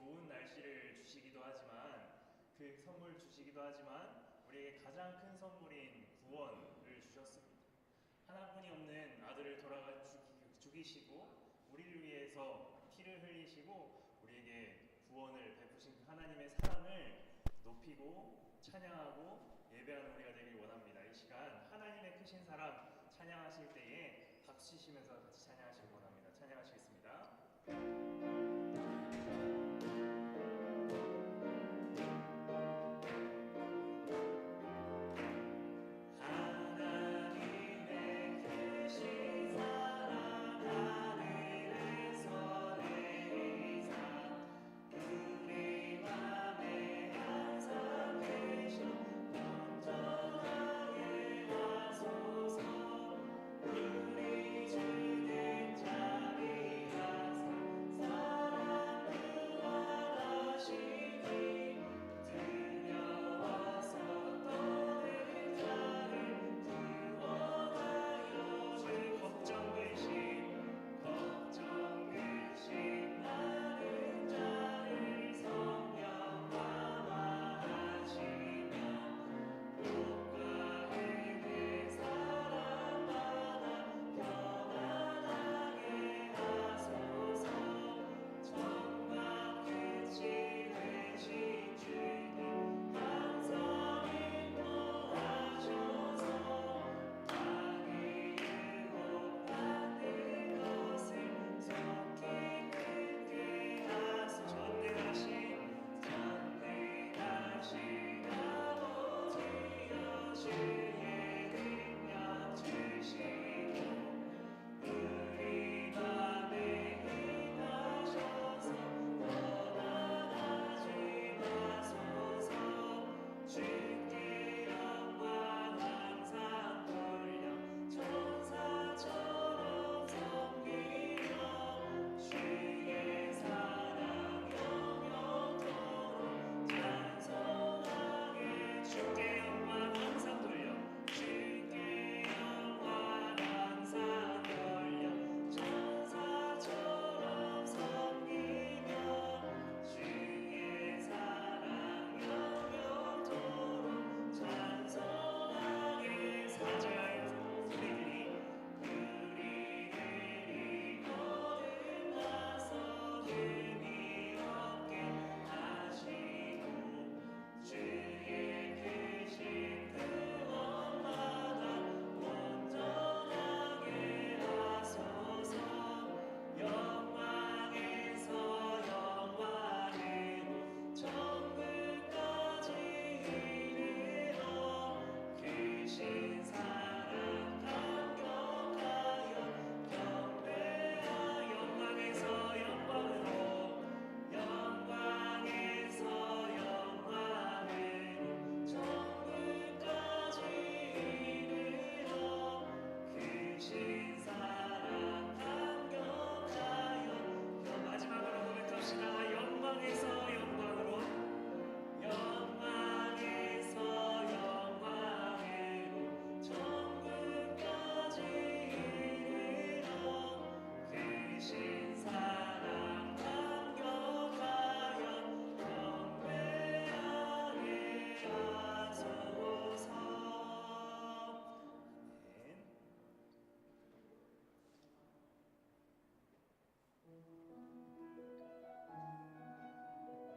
좋은 날씨를 주시기도 하지만 그 선물 주시기도 하지만 우리에게 가장 큰 선물인 구원을 주셨습니다. 하나뿐이 없는 아들을 돌아가 죽이시고 우리를 위해서 피를 흘리시고 우리에게 구원을 베푸신 그 하나님의 사랑을 높이고 찬양하고 예배하는 우리가 되길 원합니다. 이 시간 하나님의 크신 사랑 찬양하실 때에 박수 치시면서 같이 찬양하시길 원합니다. 찬양하시겠습니다.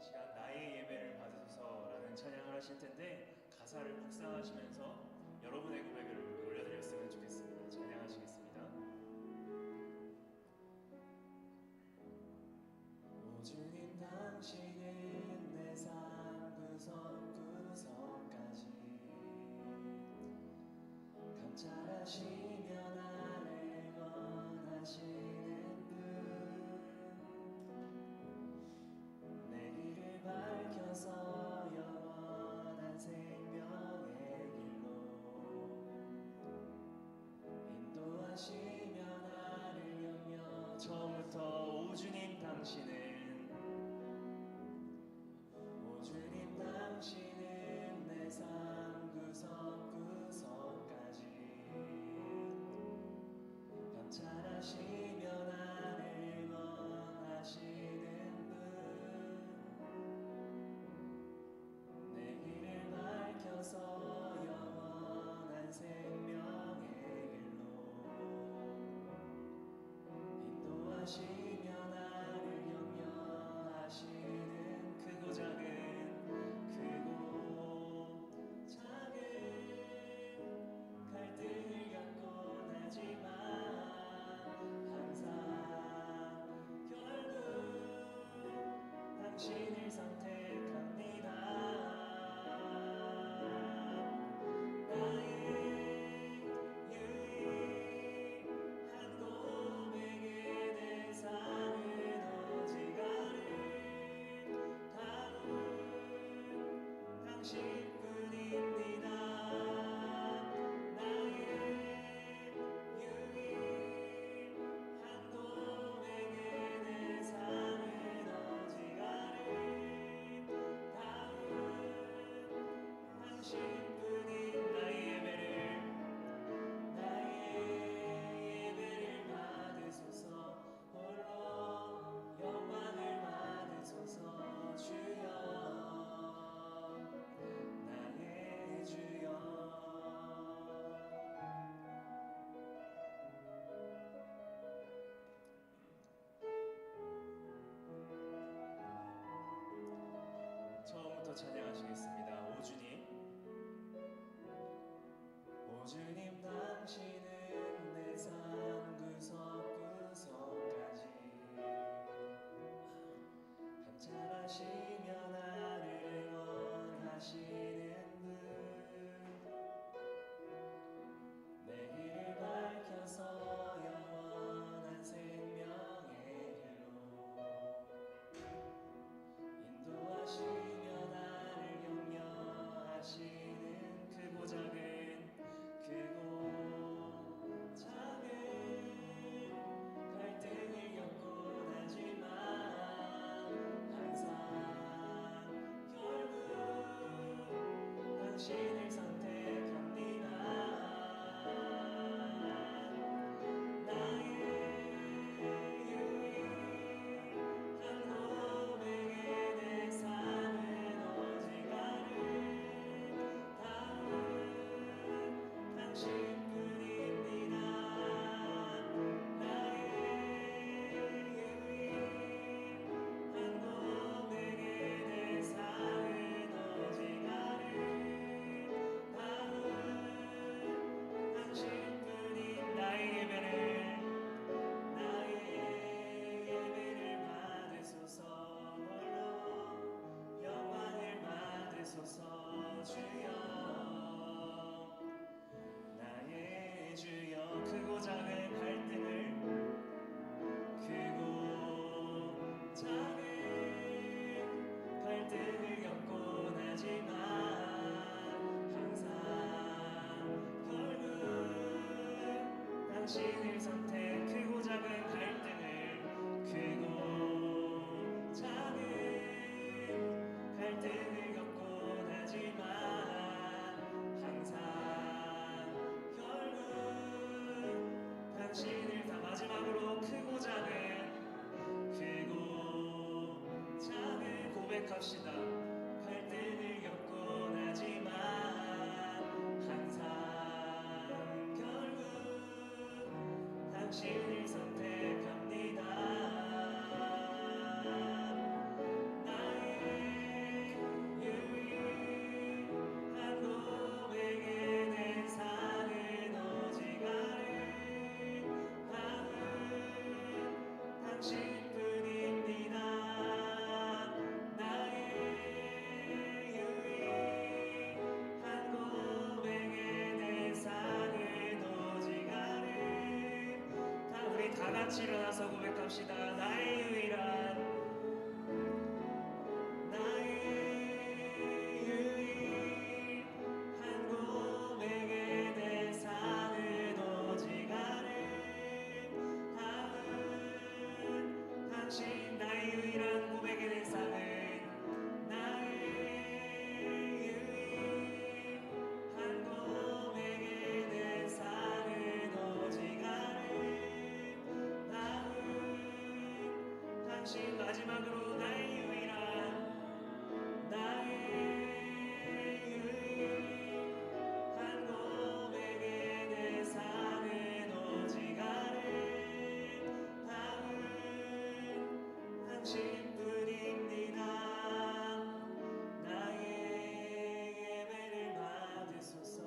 시간 나의 예배를 받으소서라는 찬양을 하실 텐데 가사를 묵상하시면서 여러분의 고백을 올려드렸으면 좋겠습니다. 찬양하시겠습니다. 주님 당신은 내 삶 구석구석까지 감찰하시며 나를 원하시는 분 내 길을 밝혀서 영원한 생명의 길로 마지막부터 찬양하시겠습니다. 오주님. 오 주님 당신은 내 삶 구석구석까지 감찰하시며 나를 응원하시는 분 내 길을 밝혀서 영원한 생명의 길로 인도하시며 나를 격려하시는 크고 작은 갈등을 겪곤 하지만 항상 결국 당신을 선택합니다. 나의 유일한 고백에 내 삶은 오직 아름다운 당신뿐입니다. 나의 유일한 고백에 내 삶은 오직 아름다운 당신뿐인 나의 예배를 받으소서. 홀로 영광을 받으소서. 주여 나의 주여. 크고 작은 갈등을 겪곤 하지만 항상 결국 당신을 선택. 크고 작은 갈등을 겪곤 하지만 항상 결국 당신을 다. 마지막으로 크고 작은 고백합시다. 갈등을 겪곤 하지만 항상 결국 당신을 선택합니다. 나의 유일한 고백에 내 삶은 오직 아름다운 당신뿐입니다. 나의 유일한 고백에 내 삶은 오직 아름다운. 우리 다 같이 일어나서 고백합시다. 나의 유일한 고백에 내 삶은 오직 아름다운 당신. 나의 유일한 고백에 내 삶은 나의 유일한 고백에 내 삶은 오직 아름다운 당신. 마지막으로 나의 유일한 고백에 내 삶은 오직 아름다운 당신뿐입니다. 나의 예배를 받으소서.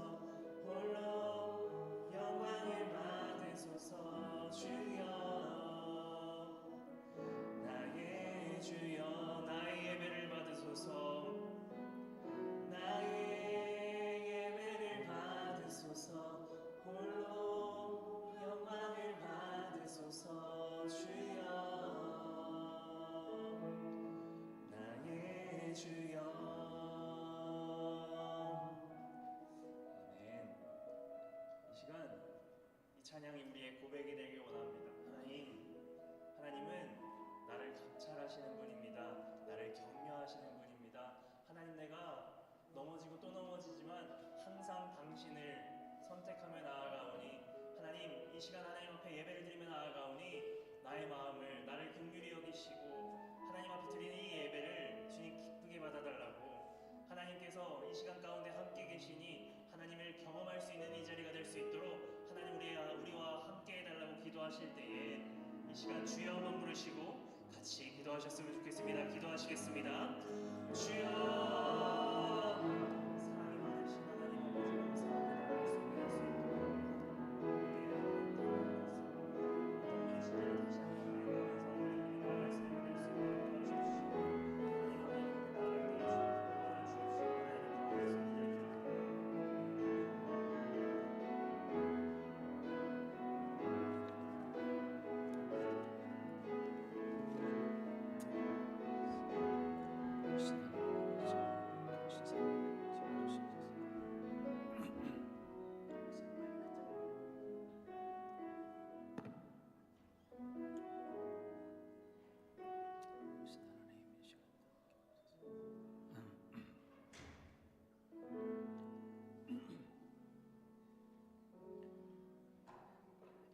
홀로 영광을 받으소서. 주여 나의 주여. 나의 예배를 받으소서. 나의 예배를 받으소서. 홀로 영광을 받으소서. 주여 나의 주여. 아멘. 이 시간 이 찬양이 우리의 고백이 되길 원합니다. 하나님은 나를 감찰하시는 분입니다. 나를 격려하시는 분입니다. 하나님, 내가 넘어지고 또 넘어지지만 항상 당신을 선택하며 나아가오니, 하나님 이 시간 하나님 앞에 예배를 드리며 나아가오니 나의 마음을 나를 긍휼히 여기시고 하나님 앞에 드리는 이 예배를 주님 기쁘게 받아달라고, 하나님께서 이 시간 가운데 함께 계시니 하나님을 경험할 수 있는 이 자리가 될 수 있도록 하나님 우리와 함께 해달라고 기도하실 때에 이 시간 주여 한번 부르시고 같이 기도하셨으면 좋겠습니다. 기도하시겠습니다. 주여 사랑이 많으신 하나님 아버지 감사합니다. 약속을 할수 있도록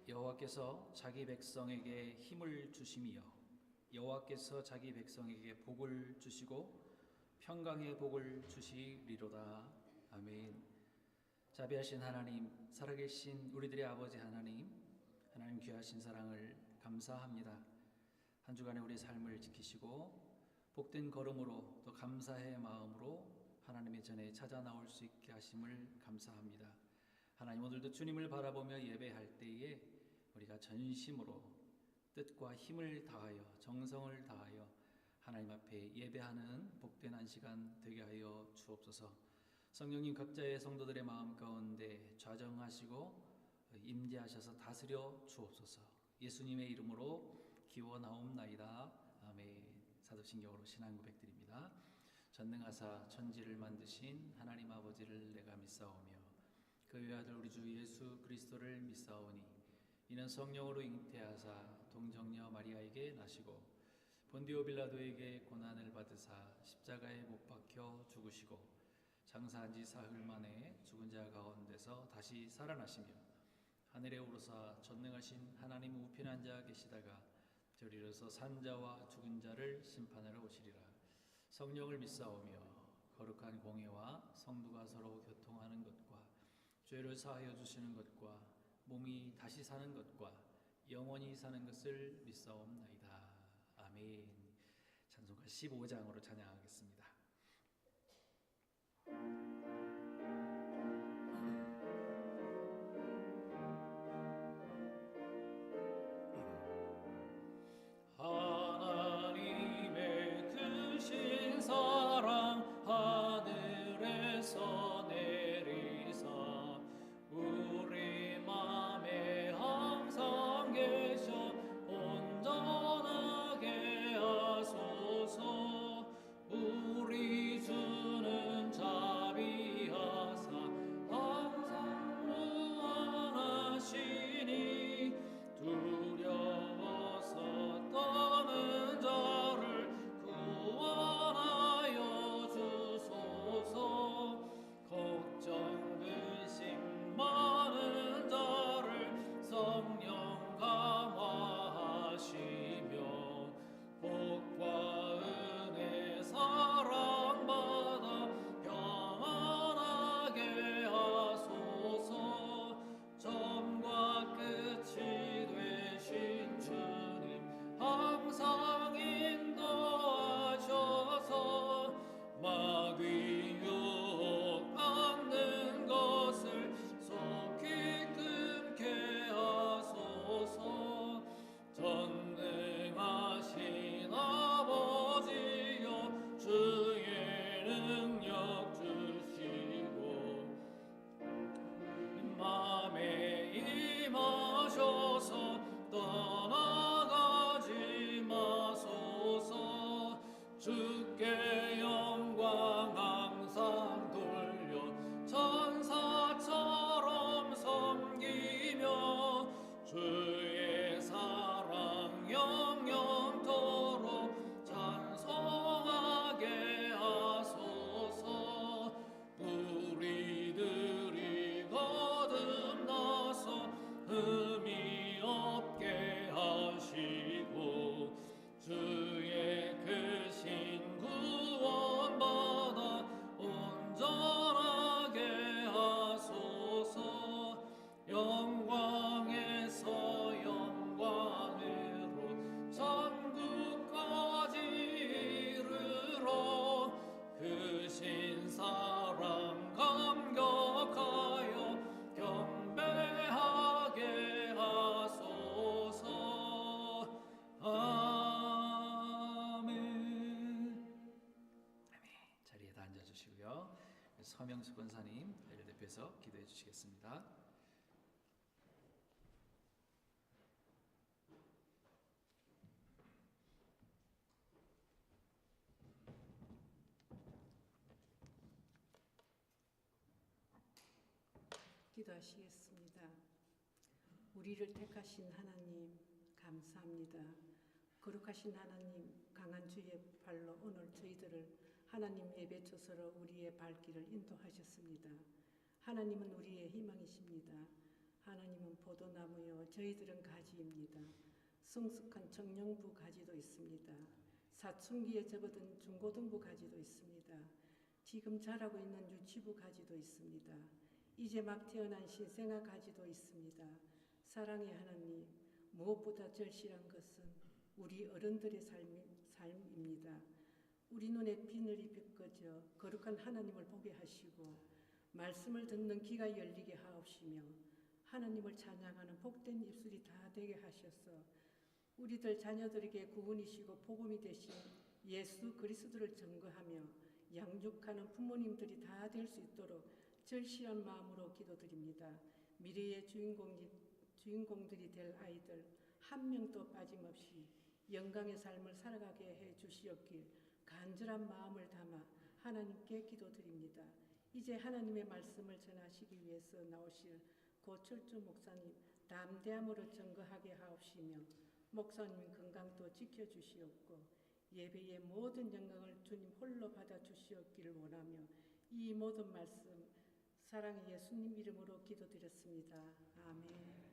여호와께서 자기 백성에게 힘을 주심이여 여호와께서 자기 백성에게 복을 주시고 평강의 복을 주시리로다. 아멘. 자비하신 하나님, 살아계신 우리들의 아버지 하나님 귀하신 사랑을 감사합니다. 한 주간의 우리의 삶을 지키시고 복된 걸음으로 또 감사의 마음으로 하나님의 전에 찾아 나올 수 있게 하심을 감사합니다. 하나님, 오늘도 주님을 바라보며 예배할 때에 우리가 전심으로 뜻과 힘을 다하여 정성을 다하여 하나님 앞에 예배하는 복된 한 시간 되게 하여 주옵소서. 성령님, 각자의 성도들의 마음 가운데 좌정하시고 임재하셔서 다스려 주옵소서. 예수님의 이름으로 기원하옵나이다. 아멘. 사도신경으로 신앙 고백드립니다. 전능하사 천지를 만드신 하나님 아버지를 내가 믿사오며 그의 아들 우리 주 예수 그리스도를 믿사오니 이는 성령으로 잉태하사 동정녀 마리아에게 나시고 본디오 빌라도에게 고난을 받으사 십자가에 못 박혀 죽으시고 장사한 지 사흘 만에 죽은 자 가운데서 다시 살아나시며 하늘에 오르사 전능하신 하나님 우편한 자 계시다가 저리로서 산 자와 죽은 자를 심판하러 오시리라. 성령을 믿사오며 거룩한 공회와 성도가 서로 교통하는 것과 죄를 사하여 주시는 것과 몸이 다시 사는 것과 영원히 사는 것을 믿사옵나이다. 아멘. 찬송가 15장으로 찬양하겠습니다. 하나님의 크신 사랑 하늘에서 내리사 우리 맘에 항상 계셔 온전하게 하소서. 우리 주는 자비하사 항상 무한하시니 두려워서 떠는 자를 구원하여 주소서. 걱정 근심 많은 자를 성령 감화하시며 복과 은혜 사랑받아 평안하게 하소서. 처음과 끝이 되신 주님 항상 인도하셔서 마귀 유혹 받는 것을 속히 끊게 하소서. 전능하신 아버지여 주의 능력 주시고 맘에 임하셔서 떠나가지 마소서. 주께 영광 항상 돌려 천사처럼 섬기며 주의 사랑 영영토록 찬송하게 하소서. 우리들이 거듭나서 흠이 없게 하시고 주의 크신 구원 서명수 권사님 대표해서 기도해 주시겠습니다. 기도하시겠습니다. 우리를 택하신 하나님 감사합니다. 거룩하신 하나님, 강한 주의 발로 오늘 저희들을 하나님 예배 초소로 우리의 발길을 인도하셨습니다. 하나님은 우리의 희망이십니다. 하나님은 포도나무요 저희들은 가지입니다. 성숙한 청년부 가지도 있습니다. 사춘기에 접어든 중고등부 가지도 있습니다. 지금 자라고 있는 유치부 가지도 있습니다. 이제 막 태어난 신생아 가지도 있습니다. 사랑의 하나님, 무엇보다 절실한 것은 우리 어른들의 삶입니다. 우리 눈에 비늘이 벗겨져 거룩한 하나님을 보게 하시고 말씀을 듣는 귀가 열리게 하옵시며 하나님을 찬양하는 복된 입술이 다 되게 하셔서 우리들 자녀들에게 구원이시고 복음이 되신 예수 그리스도를 증거하며 양육하는 부모님들이 다 될 수 있도록 절실한 마음으로 기도드립니다. 미래의 주인공들이 될 아이들 한 명도 빠짐없이 영광의 삶을 살아가게 해 주시옵길 간절한 마음을 담아 하나님께 기도드립니다. 이제 하나님의 말씀을 전하시기 위해서 나오실 고철주 목사님 담대함으로 증거하게 하옵시며 목사님 건강도 지켜주시옵고 예배의 모든 영광을 주님 홀로 받아주시옵기를 원하며 이 모든 말씀 사랑의 예수님 이름으로 기도드렸습니다. 아멘.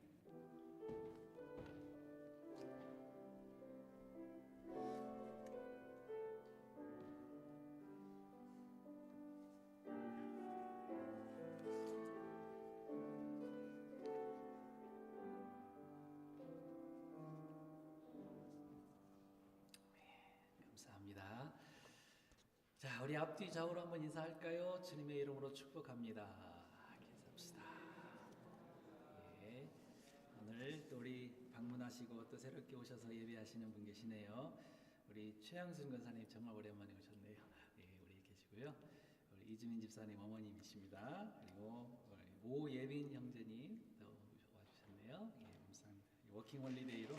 감사합니다. 자, 우리 앞뒤 좌우로 한번 인사할까요? 주님의 이름으로 축복합니다. 인사합시다. 예, 오늘 또 우리 방문하시고 또 새롭게 오셔서 예배하시는 분 계시네요. 우리 최양순 권사님 정말 오랜만에 오셨네요. 예, 우리 계시고요. 우리 이주민 집사님 어머님이십니다. 그리고 우리 오예빈 형제님 또 와주셨네요. 예, 감사합니다. 워킹 홀리데이로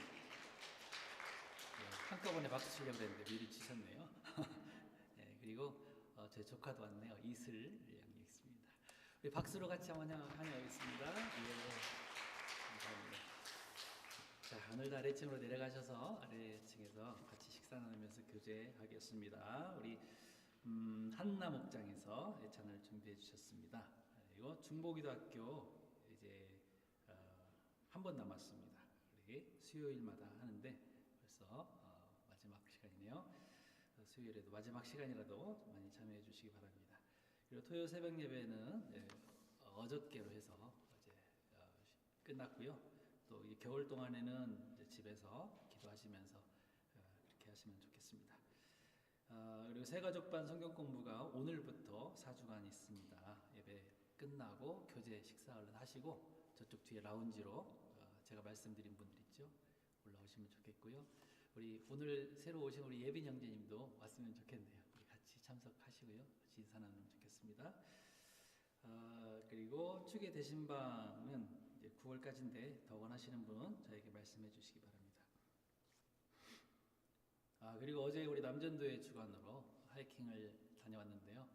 한꺼번에 박수 치려고 했는데 미리 치셨네요. 네, 그리고 제 조카도 왔네요. 이슬 양이 있습니다. 우리 박수로 같이 한번 환영하겠습니다. 예, 감사합니다. 자, 오늘도 아래층으로 내려가셔서 아래층에서 같이 식사 나누면서 교제하겠습니다. 우리 한나 목장에서 예찬을 준비해 주셨습니다. 그리고 중보기도학교 이제 한 번 남았습니다. 우리 수요일마다 하는데 벌써 마지막 시간이네요. 수요일에도 마지막 시간이라도 많이 참여해 주시기 바랍니다. 그리고 토요 새벽 예배는 어저께로 해서 이제 끝났고요. 또 이 겨울 동안에는 이제 집에서 기도하시면서 그렇게 하시면 좋겠습니다. 그리고 새가족반 성경 공부가 오늘부터 4주간 있습니다. 예배 끝나고 교제 식사 얼른 하시고 저쪽 뒤에 라운지로 제가 말씀드린 분들 있죠. 올라오시면 좋겠고요. 우리 오늘 새로 오신 우리 예빈 형제님도 왔으면 좋겠네요. 우리 같이 참석하시고요. 같이 인사 나누면 좋겠습니다. 그리고 축의 대신방은 이제 9월까지인데 더 원하시는 분 저에게 말씀해 주시기 바랍니다. 그리고 어제 우리 남전도의 주관으로 하이킹을 다녀왔는데요.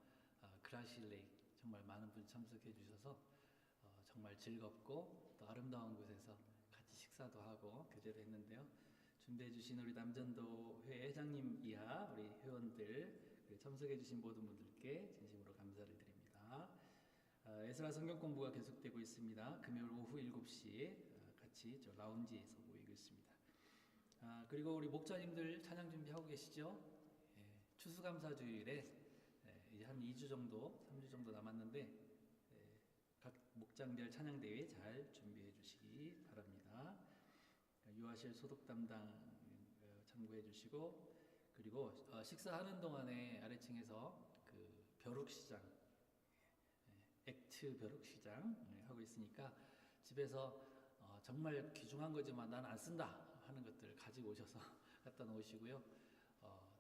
그라시 레이크 정말 많은 분이 참석해 주셔서 정말 즐겁고 또 아름다운 곳에서 같이 식사도 하고 교제도 했는데요. 준비해 주신 우리 남전도 회회 회장님 이하 우리 회원들 그리고 참석해 주신 모든 분들께 진심으로 감사를 드립니다. 에스라 성경 공부가 계속되고 있습니다. 금요일 오후 7시 같이 저 라운지에서 모이고 있습니다. 그리고 우리 목자님들 찬양 준비하고 계시죠? 예, 추수감사주일에 이제 한 2주 정도, 3주 정도 남았는데 각 목장별 찬양대회 잘 준비해 주시기 바랍니다. 유아실 소독 담당 참고해 주시고 그리고 식사하는 동안에 아래층에서 그 벼룩시장 액트 벼룩시장 하고 있으니까 집에서 정말 귀중한 거지만 난 안 쓴다 하는 것들 가지고 오셔서 갖다 놓으시고요.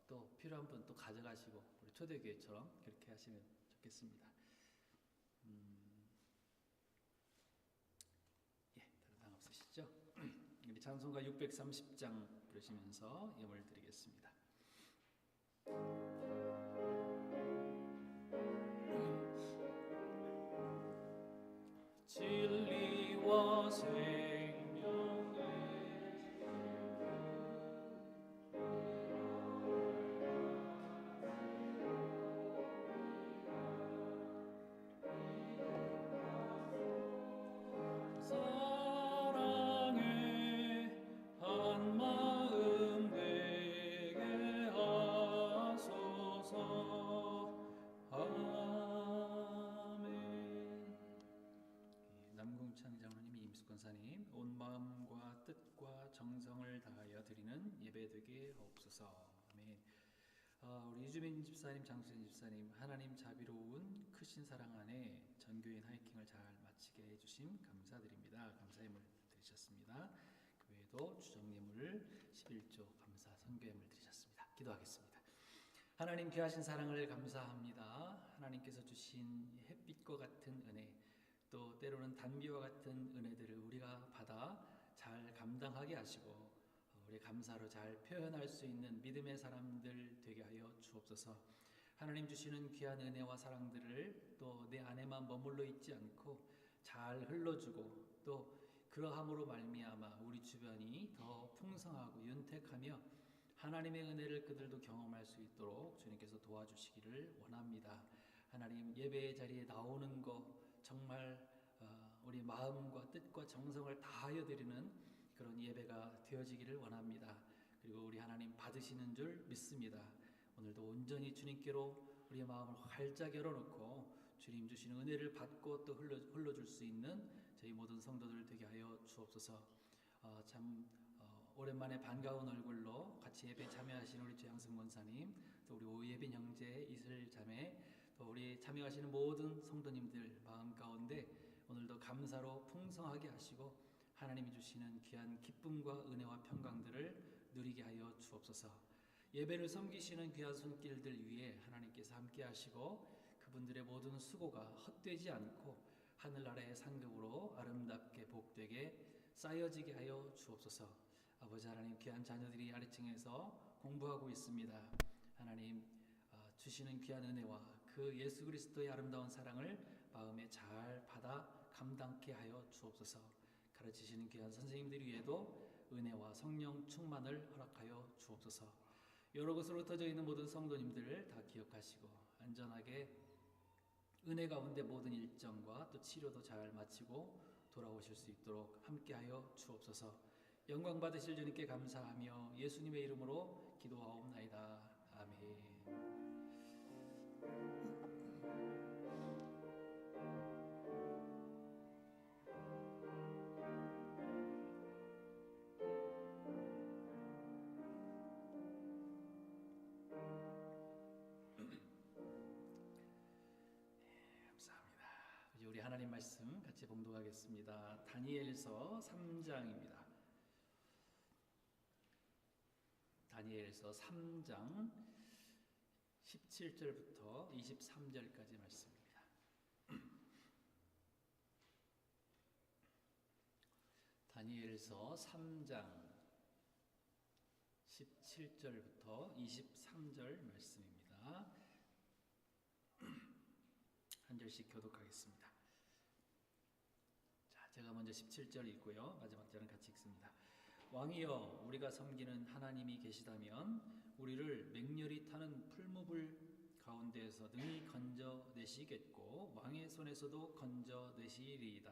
또 필요한 분 또 가져가시고 우리 초대교회처럼 그렇게 하시면 좋겠습니다. 찬송가 630장 부르시면서 예물 드리겠습니다. 진리와 생명의 사랑의 한 마음 되게 하소서. 아멘. 남궁창 장로님, 임숙 권사님, 온 마음과 뜻과 정성을 다하여 드리는 예배 되게 하옵소서. 아멘. 우리 유주민 집사님, 장수진 집사님, 하나님 자비로운 크신 사랑 안에 전교인 하이킹을 잘 마치게 해주심 감사드립니다. 감사예물 드리셨습니다. 그 외에도 주정예물 11조 감사 선교예물 드리셨습니다. 기도하겠습니다. 하나님 귀하신 사랑을 감사합니다. 하나님께서 주신 햇빛과 같은 은혜, 또 때로는 단비와 같은 은혜들을 우리가 받아 잘 감당하게 하시고 우리 감사로 잘 표현할 수 있는 믿음의 사람들 되게 하여 주옵소서. 하나님 주시는 귀한 은혜와 사랑들을 또 내 안에만 머물러 있지 않고 잘 흘러주고 또 그러함으로 말미암아 우리 주변이 더 풍성하고 윤택하며 하나님의 은혜를 그들도 경험할 수 있도록 주님께서 도와주시기를 원합니다. 하나님 예배의 자리에 나오는 거 정말 우리 마음과 뜻과 정성을 다하여 드리는 그런 예배가 되어지기를 원합니다. 그리고 우리 하나님 받으시는 줄 믿습니다. 오늘도 온전히 주님께로 우리의 마음을 활짝 열어놓고 주님 주시는 은혜를 받고 또 흘러줄 수 있는 저희 모든 성도들 되게 하여 주옵소서. 오랜만에 반가운 얼굴로 같이 예배 참여하시는 우리 최양승 권사님, 또 우리 오예빈 형제, 이슬 자매, 또 우리 참여하시는 모든 성도님들 마음 가운데 오늘도 감사로 풍성하게 하시고 하나님이 주시는 귀한 기쁨과 은혜와 평강들을 누리게 하여 주옵소서. 예배를 섬기시는 귀한 손길들 위에 하나님께서 함께 하시고 그분들의 모든 수고가 헛되지 않고 하늘나라의 상급으로 아름답게 복되게 쌓여지게 하여 주옵소서. 아버지 하나님, 귀한 자녀들이 아래층에서 공부하고 있습니다. 하나님 주시는 귀한 은혜와 그 예수 그리스도의 아름다운 사랑을 마음에 잘 받아 감당케 하여 주옵소서. 가르치시는 귀한 선생님들 위에도 은혜와 성령 충만을 허락하여 주옵소서. 여러 곳으로 흩어져 있는 모든 성도님들을 다 기억하시고 안전하게 은혜 가운데 모든 일정과 또 치료도 잘 마치고 돌아오실 수 있도록 함께하여 주옵소서. 영광 받으실 주님께 감사하며 예수님의 이름으로 기도하옵나이다. 아멘. 우리 하나님 말씀 같이 봉독하겠습니다. 다니엘서 3장입니다. 다니엘서 3장 17절부터 23절까지 말씀입니다. 다니엘서 3장 17절부터 23절 말씀입니다. 한 절씩 교독하겠습니다. 자, 제가 먼저 17절 읽고요. 마지막 절은 같이 읽습니다. 왕이여, 우리가 섬기는 하나님이 계시다면 우리를 맹렬히 타는 풀무불 가운데에서 능히 건져내시겠고 왕의 손에서도 건져내시리이다.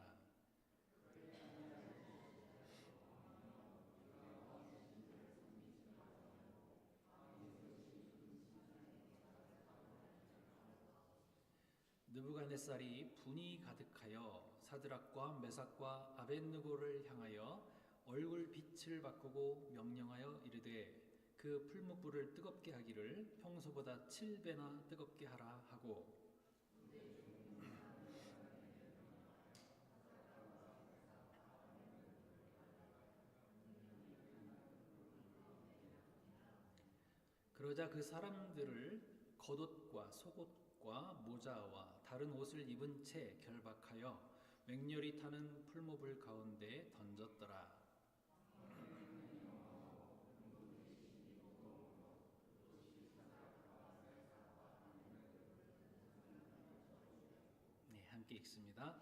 느부갓네살이 분이 가득하여 사드락과 메삭과 아벳느고를 향하여 얼굴 빛을 바꾸고 명령하여 이르되 그 풀무불을 뜨겁게 하기를 평소보다 7배나 뜨겁게 하라 하고 그러자 그 사람들을 겉옷과 속옷과 모자와 다른 옷을 입은 채 결박하여 맹렬히 타는 풀무불 가운데 던졌더라. 함께 읽습니다.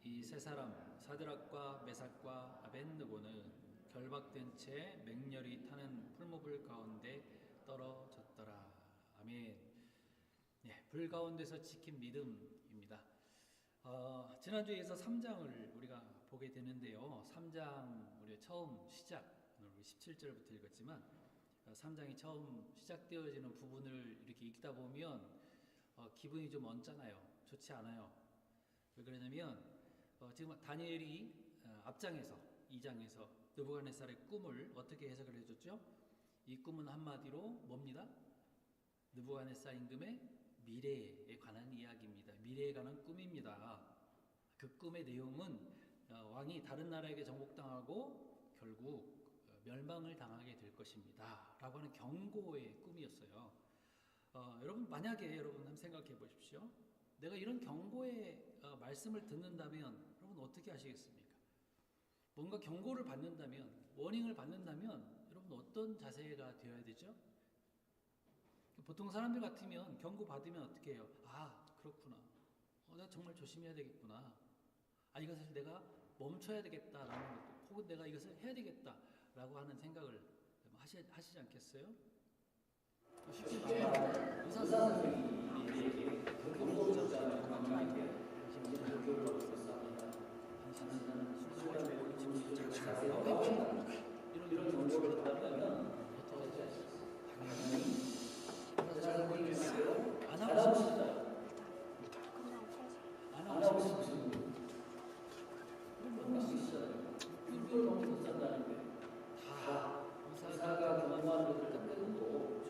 이 세 사람 사드락과 메삭과 아벤느고는 결박된 채 맹렬히 타는 풀무불 가운데 떨어졌더라. 아멘. 네, 불 가운데서 지킨 믿음입니다. 지난주에서 3장을 우리가 보게 되는데요. 3장 우리가 처음 시작, 오늘 17절부터 읽었지만 3장이 처음 시작되어지는 부분을 이렇게 읽다 보면 기분이 좀 언짢아요. 좋지 않아요. 왜 그러냐면 지금 다니엘이 앞장에서 2장에서 느부갓네살의 꿈을 어떻게 해석을 해줬죠? 이 꿈은 한마디로 뭡니다? 느부갓네살 임금의 미래에 관한 이야기입니다. 미래에 관한 꿈입니다. 그 꿈의 내용은 왕이 다른 나라에게 정복당하고 결국 멸망을 당하게 될 것입니다 라고 하는 경고의 꿈이었어요. 여러분 만약에 여러분 한번 생각해 보십시오. 내가 이런 경고의 말씀을 듣는다면 여러분 어떻게 하시겠습니까? 뭔가 경고를 받는다면, 워닝을 받는다면 여러분 어떤 자세가 되어야 되죠? 보통 사람들 같으면 경고 받으면 어떻게 해요? 아 그렇구나, 내가 정말 조심해야 되겠구나, 이것을 내가 멈춰야 되겠다라는 것도, 혹은 내가 이것을 해야 되겠다라고 하는 생각을 하시지 않겠어요? 쉽지 말해요. 의사 선생님이 경고를 줬잖아요. 관객에게 경고를 받고 있습니다. 당신은 술과 매우 지금 자세가 빠진다. 이런 경고를 받았다면 어떻게 하시겠어요? 당연히 의사 선생님께서 안 하고 싶다. 안 하고 싶으신 분. 그런 수 있어요. 이걸 너무 못 산다는데 다 의사가 경고하는 것을 딱 끊고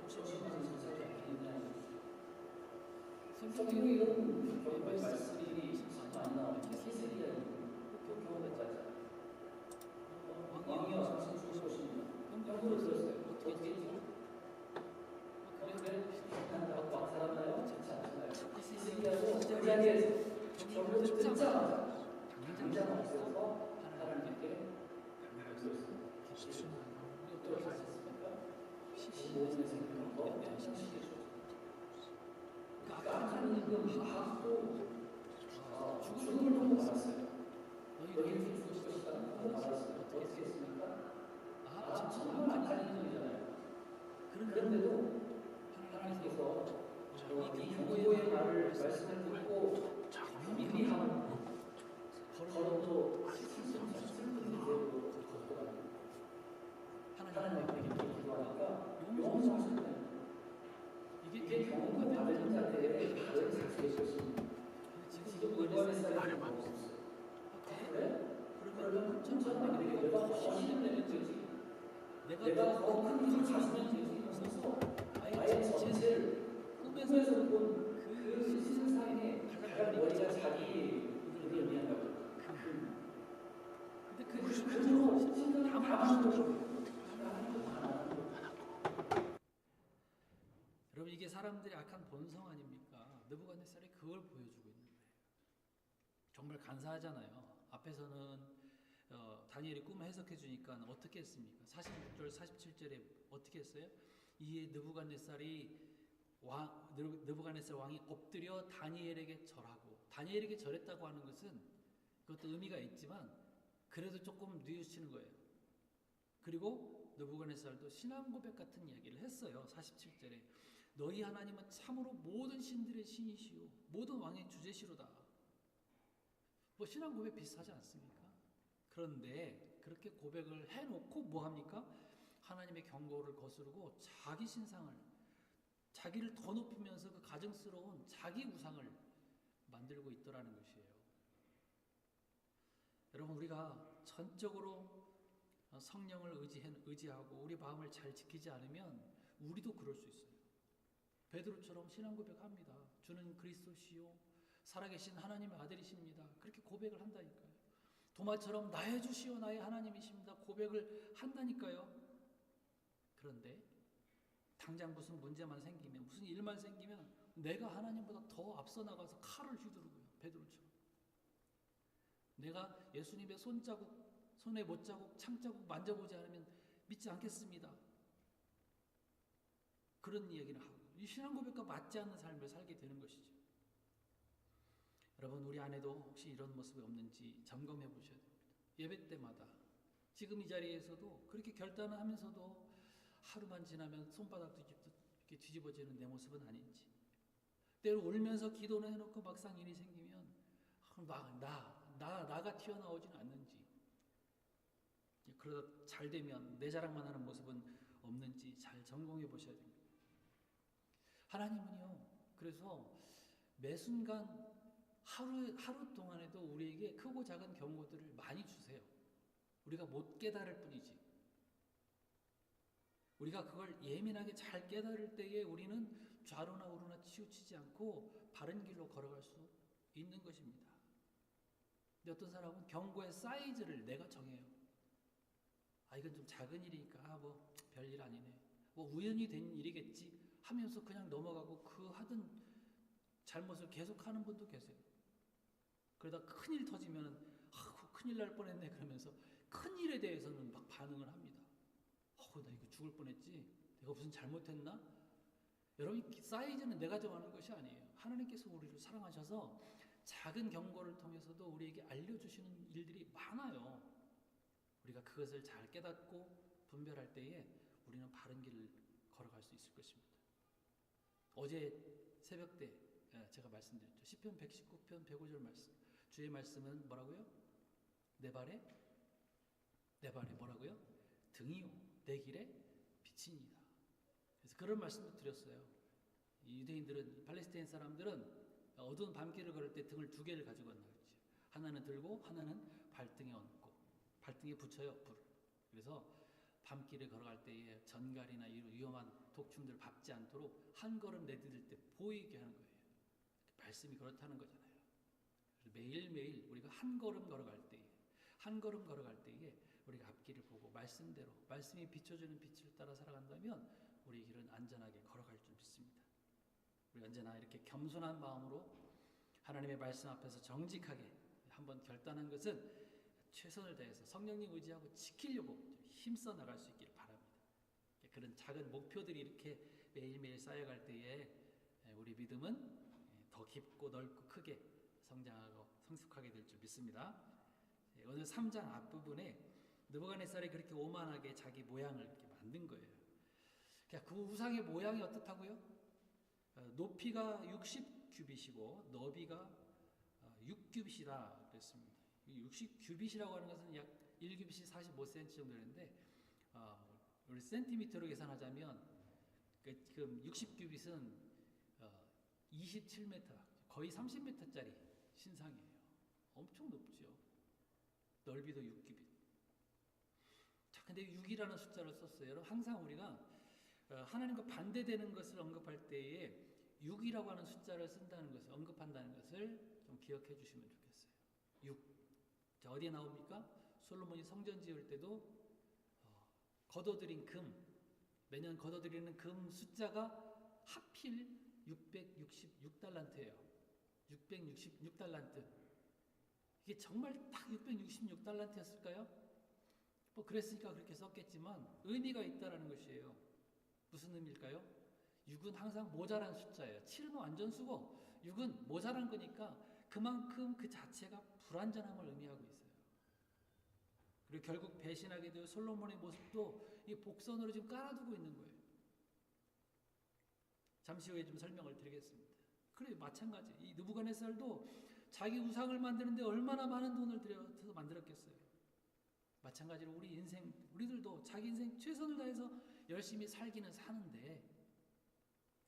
조심하는 선생님이 않겠느냐. 성경에 이런 경고의 말씀이 참 많이 나오는데 히스기야는 그 경고를 받자. 왕이 와서 죽으시고 오십니다. 경고를 들었어요. 어떻게 했죠? 그래 한다고 막 살았나요? 좋지 않잖아요. 히스기야도 그 자리에서 경고를 듣자마자 당장 없어서 하나님께 기도했습니다. 어떻게 하셨습니까? 모든 생명도 현실해 주셨습니다. 악한 임금 하고 죽음을 너무 받았어요. 너희는 죽을 것이다 하고 받았어요. 어떻게 했습니까? 정말 악한 임금이잖아요. 그런데도 하나님께서 이 경고의 말씀을 듣고 미리하고 걸어도 슬픈 하나님께 기도하니까 용서하셨다. 이게 경고 받은 자들의 다른 사실의 것입니다. 지금 느부갓네살이 없었어요. 그래? 그러면 천천히 내가 더 힘내면 되지. 내가 더 큰 힘을 가지면 되지. 없어서 아예 전체를 꿈에서 본 그 세상에 가장 머리가 자기 의견을 의미한다고. 근데 그 그대로 생각을 다 하는 거죠. 여러분 이게 사람들의 악한 본성 아닙니까? 느부갓네살이 그걸 보여주고 있는 거예요. 정말 간사하잖아요. 앞에서는 다니엘이 꿈을 해석해 주니까 어떻게 했습니까? 46절 47절에 어떻게 했어요? 이에 느부갓네살 왕이 엎드려 다니엘에게 절하고, 다니엘에게 절했다고 하는 것은 그것도 의미가 있지만 그래도 조금 뉘우치는 거예요. 그리고 느부갓네살도 신앙 고백 같은 이야기를 했어요. 47절에 너희 하나님은 참으로 모든 신들의 신이시오 모든 왕의 주제시로다. 뭐 신앙 고백 비슷하지 않습니까? 그런데 그렇게 고백을 해놓고 뭐합니까? 하나님의 경고를 거스르고 자기 신상을, 자기를 더 높이면서 그 가증스러운 자기 우상을 만들고 있더라는 것이에요. 여러분 우리가 전적으로 성령을 의지하고 우리 마음을 잘 지키지 않으면 우리도 그럴 수 있어요. 베드로처럼 신앙 고백합니다. 주는 그리스도시요 살아계신 하나님의 아들이십니다. 그렇게 고백을 한다니까요. 도마처럼 나의 주시오 나의 하나님이십니다. 고백을 한다니까요. 그런데 당장 무슨 문제만 생기면, 무슨 일만 생기면 내가 하나님보다 더 앞서 나가서 칼을 휘두르고요. 베드로처럼. 내가 예수님의 손에 못자국, 창자국 만져보지 않으면 믿지 않겠습니다. 그런 이야기를 하고 이 신앙 고백과 맞지 않는 삶을 살게 되는 것이죠. 여러분, 우리 안에도 혹시 이런 모습이 없는지 점검해 보셔야 됩니다. 예배 때마다 지금 이 자리에서도 그렇게 결단을 하면서도 하루만 지나면 손바닥 이렇게 뒤집어지는 내 모습은 아닌지, 때로 울면서 기도는 해놓고 막상 일이 생기면 나가 튀어나오지는 않는지, 그러다 잘 되면 내 자랑만 하는 모습은 없는지 잘 점검해 보셔야 됩니다. 하나님은요, 그래서 매 순간 하루 동안에도 우리에게 크고 작은 경고들을 많이 주세요. 우리가 못 깨달을 뿐이지. 우리가 그걸 예민하게 잘 깨달을 때에 우리는 좌로나 우로나 치우치지 않고 바른 길로 걸어갈 수 있는 것입니다. 근데 어떤 사람은 경고의 사이즈를 내가 정해요. 이건 좀 작은 일이니까 뭐 별일 아니네, 뭐 우연히 된 일이겠지 하면서 그냥 넘어가고 그 하던 잘못을 계속하는 분도 계세요. 그러다 큰일 터지면 큰일 날 뻔했네 그러면서 큰일에 대해서는 막 반응을 합니다. 나 이거 죽을 뻔했지, 내가 무슨 잘못했나? 여러분, 사이즈는 내가 정하는 것이 아니에요. 하나님께서 우리를 사랑하셔서 작은 경고를 통해서도 우리에게 알려주시는 일들이 많아요. 우리가 그것을 잘 깨닫고 분별할 때에 우리는 바른 길을 걸어갈 수 있을 것입니다. 어제 새벽 때 제가 말씀드렸죠. 시편 119편 105절 말씀. 주의 말씀은 뭐라고요? 내 발에 뭐라고요? 등이요 내 길에 빛이니이다. 그래서 그런 말씀도 드렸어요. 이 유대인들은, 팔레스타인 사람들은 어두운 밤길을 걸을 때 등을 두 개를 가지고 간다 그랬죠. 하나는 들고 하나는 발등에 얹고, 발등에 붙여요, 불을. 그래서 밤길을 걸어갈 때에 전갈이나 이런 위험한 독충들 밟지 않도록 한 걸음 내디딜 때 보이게 하는 거예요. 말씀이 그렇다는 거잖아요. 매일매일 우리가 한 걸음 걸어갈 때에 우리가 앞길을 보고 말씀대로, 말씀이 비춰주는 빛을 따라 살아간다면 우리 길은 안전하게 걸어갈 줄 믿습니다. 우리 언제나 이렇게 겸손한 마음으로 하나님의 말씀 앞에서 정직하게 한번 결단한 것은 최선을 다해서 성령님 의지하고 지키려고 힘써 나갈 수 있기를 바랍니다. 그런 작은 목표들이 이렇게 매일매일 쌓여갈 때에 우리 믿음은 더 깊고 넓고 크게 성장하고 성숙하게 될 줄 믿습니다. 오늘 3장 앞부분에 느부갓네살이 그렇게 오만하게 자기 모양을 이렇게 만든 거예요. 그 우상의 모양이 어떻다고요? 높이가 60규빗이고 너비가 6규빗이라 그랬습니다. 60규빗이라고 하는 것은 약 1규빗이 45cm 정도 되는데, 우리 센티미터로 계산하자면 그 60규빗은 27m, 거의 30m짜리 신상이에요. 엄청 높죠. 넓이도 6규빗. 자, 근데 6이라는 숫자를 썼어요. 여러분, 항상 우리가 하나님과 반대되는 것을 언급할 때에 6이라고 하는 숫자를 쓴다는 것을, 언급한다는 것을 좀 기억해 주시면 좋겠어요. 6. 자, 어디에 나옵니까? 솔로몬이 성전 지을 때도 거둬들인 금, 매년 거둬들이는 금 숫자가 하필 666달란트예요. 666달란트. 이게 정말 딱 666달란트였을까요? 뭐 그랬으니까 그렇게 썼겠지만 의미가 있다라는 것이에요. 무슨 의미일까요? 6은 항상 모자란 숫자예요. 7은 완전 수고, 6은 모자란 거니까 그만큼 그 자체가 불완전함을 의미하고 있어요. 그리고 결국 배신하게 되어 솔로몬의 모습도 이 복선으로 지금 깔아두고 있는 거예요. 잠시 후에 좀 설명을 드리겠습니다. 그래, 마찬가지. 이 느부갓네살도 자기 우상을 만드는데 얼마나 많은 돈을 들여서 만들었겠어요. 마찬가지로 우리 인생, 우리들도 자기 인생 최선을 다해서 열심히 살기는 사는데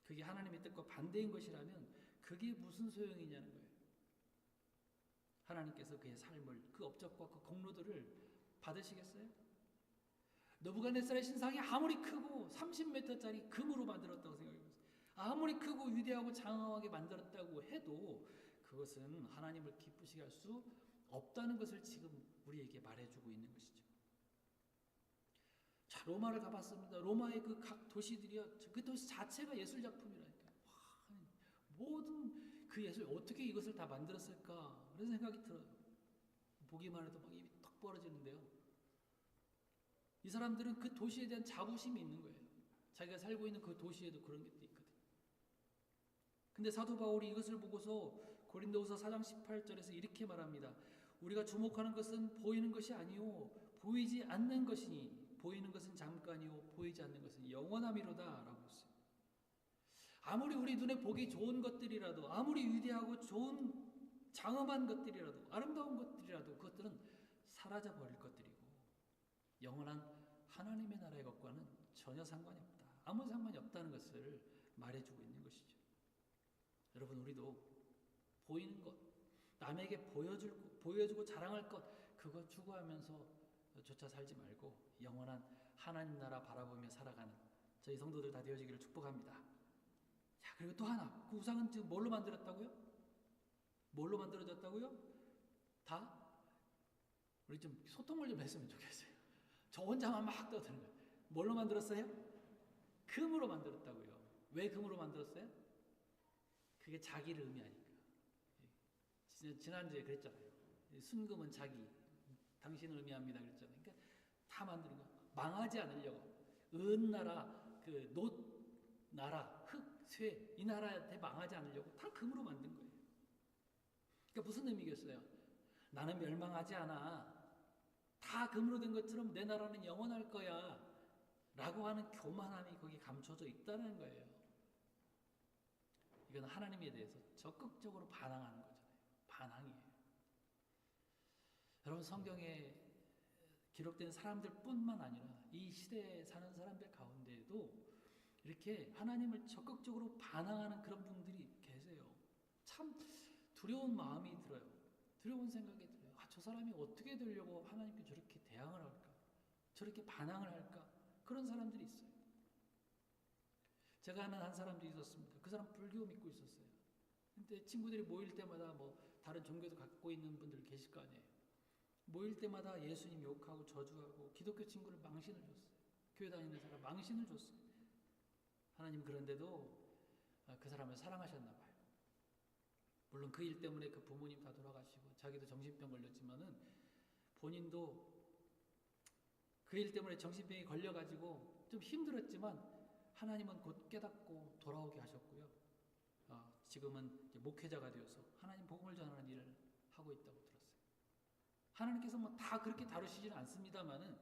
그게 하나님의 뜻과 반대인 것이라면 그게 무슨 소용이냐는 거예요. 하나님께서 그의 삶을, 그 업적과 그 공로들을 받으시겠어요? 느부갓네살의 신상이 아무리 크고 30m짜리 금으로 만들었다고 생각해보세요. 아무리 크고 위대하고 장엄하게 만들었다고 해도 그것은 하나님을 기쁘시게 할 수 없다는 것을 지금 우리에게 말해주고 있는 것이죠. 자, 로마를 가봤습니다. 로마의 그 각 도시들이요, 그 도시 자체가 예술 작품이라니까요. 모든 그 예술, 어떻게 이것을 다 만들었을까 그런 생각이 들어요. 보기만 해도 막 입이 턱 벌어지는데요. 이 사람들은 그 도시에 대한 자부심이 있는 거예요. 자기가 살고 있는 그 도시에도 그런 게 있거든요. 근데 사도 바울이 이것을 보고서 고린도후서 4장 18절에서 이렇게 말합니다. 우리가 주목하는 것은 보이는 것이 아니요 보이지 않는 것이니 보이는 것은 잠깐이요 보이지 않는 것은 영원함이로다 라고 했어요. 아무리 우리 눈에 보기 좋은 것들이라도, 아무리 위대하고 좋은 장엄한 것들이라도, 아름다운 것들이라도 그것들은 사라져 버릴 것들이고 영원한 하나님의 나라의 것과는 전혀 상관이 없다. 아무 상관이 없다는 것을 말해주고 있는 것이죠. 여러분, 우리도 보이는 것, 남에게 보여주고 자랑할 것, 그거 추구하면서 조차 살지 말고 영원한 하나님 나라 바라보며 살아가는 저희 성도들 다 되어지기를 축복합니다. 자, 그리고 또 하나, 그 우상은 지금 뭘로 만들었다고요? 뭘로 만들어졌다고요? 다? 우리 좀 소통을 좀 했으면 좋겠어요. 저 혼자만 막 떠드는 거예요. 뭘로 만들었어요? 금으로 만들었다고요. 왜 금으로 만들었어요? 그게 자기를 의미하니까. 지난주에 그랬잖아요. 순금은 자기, 당신을 의미합니다 그랬잖아요. 그러니까 다 만드는 거예요. 망하지 않으려고. 은나라, 놋나라, 흙, 쇠, 이 나라한테 망하지 않으려고 다 금으로 만든 거예요. 그러니까 무슨 의미겠어요? 나는 멸망하지 않아. 다 금으로 된 것처럼 내 나라는 영원할 거야. 라고 하는 교만함이 거기 감춰져 있다는 거예요. 이건 하나님에 대해서 적극적으로 반항하는 거잖아요. 반항이에요. 여러분, 성경에 기록된 사람들뿐만 아니라 이 시대에 사는 사람들 가운데에도 이렇게 하나님을 적극적으로 반항하는 그런 분들이 계세요. 참 두려운 마음이 들어요. 두려운 생각이 들어요. 아, 저 사람이 어떻게 되려고 하나님께 저렇게 대항을 할까? 저렇게 반항을 할까? 그런 사람들이 있어요. 제가 아는 한 사람도 있었습니다. 그 사람 불교 믿고 있었어요. 근데 친구들이 모일 때마다 뭐 다른 종교도 갖고 있는 분들 계실 거 아니에요. 모일 때마다 예수님 욕하고 저주하고 기독교 친구를 망신을 줬어요. 교회 다니는 사람 망신을 줬어요. 하나님 그런데도 그 사람을 사랑하셨나 봐요. 물론 그 일 때문에 그 부모님 다 돌아가시고 자기도 정신병 걸렸지만은 본인도 그 일 때문에 정신병이 걸려가지고 좀 힘들었지만 하나님은 곧 깨닫고 돌아오게 하셨고요. 지금은 이제 목회자가 되어서 하나님 복음을 전하는 일을 하고 있다고 들었어요. 하나님께서 뭐 다 그렇게 다루시지는 않습니다만은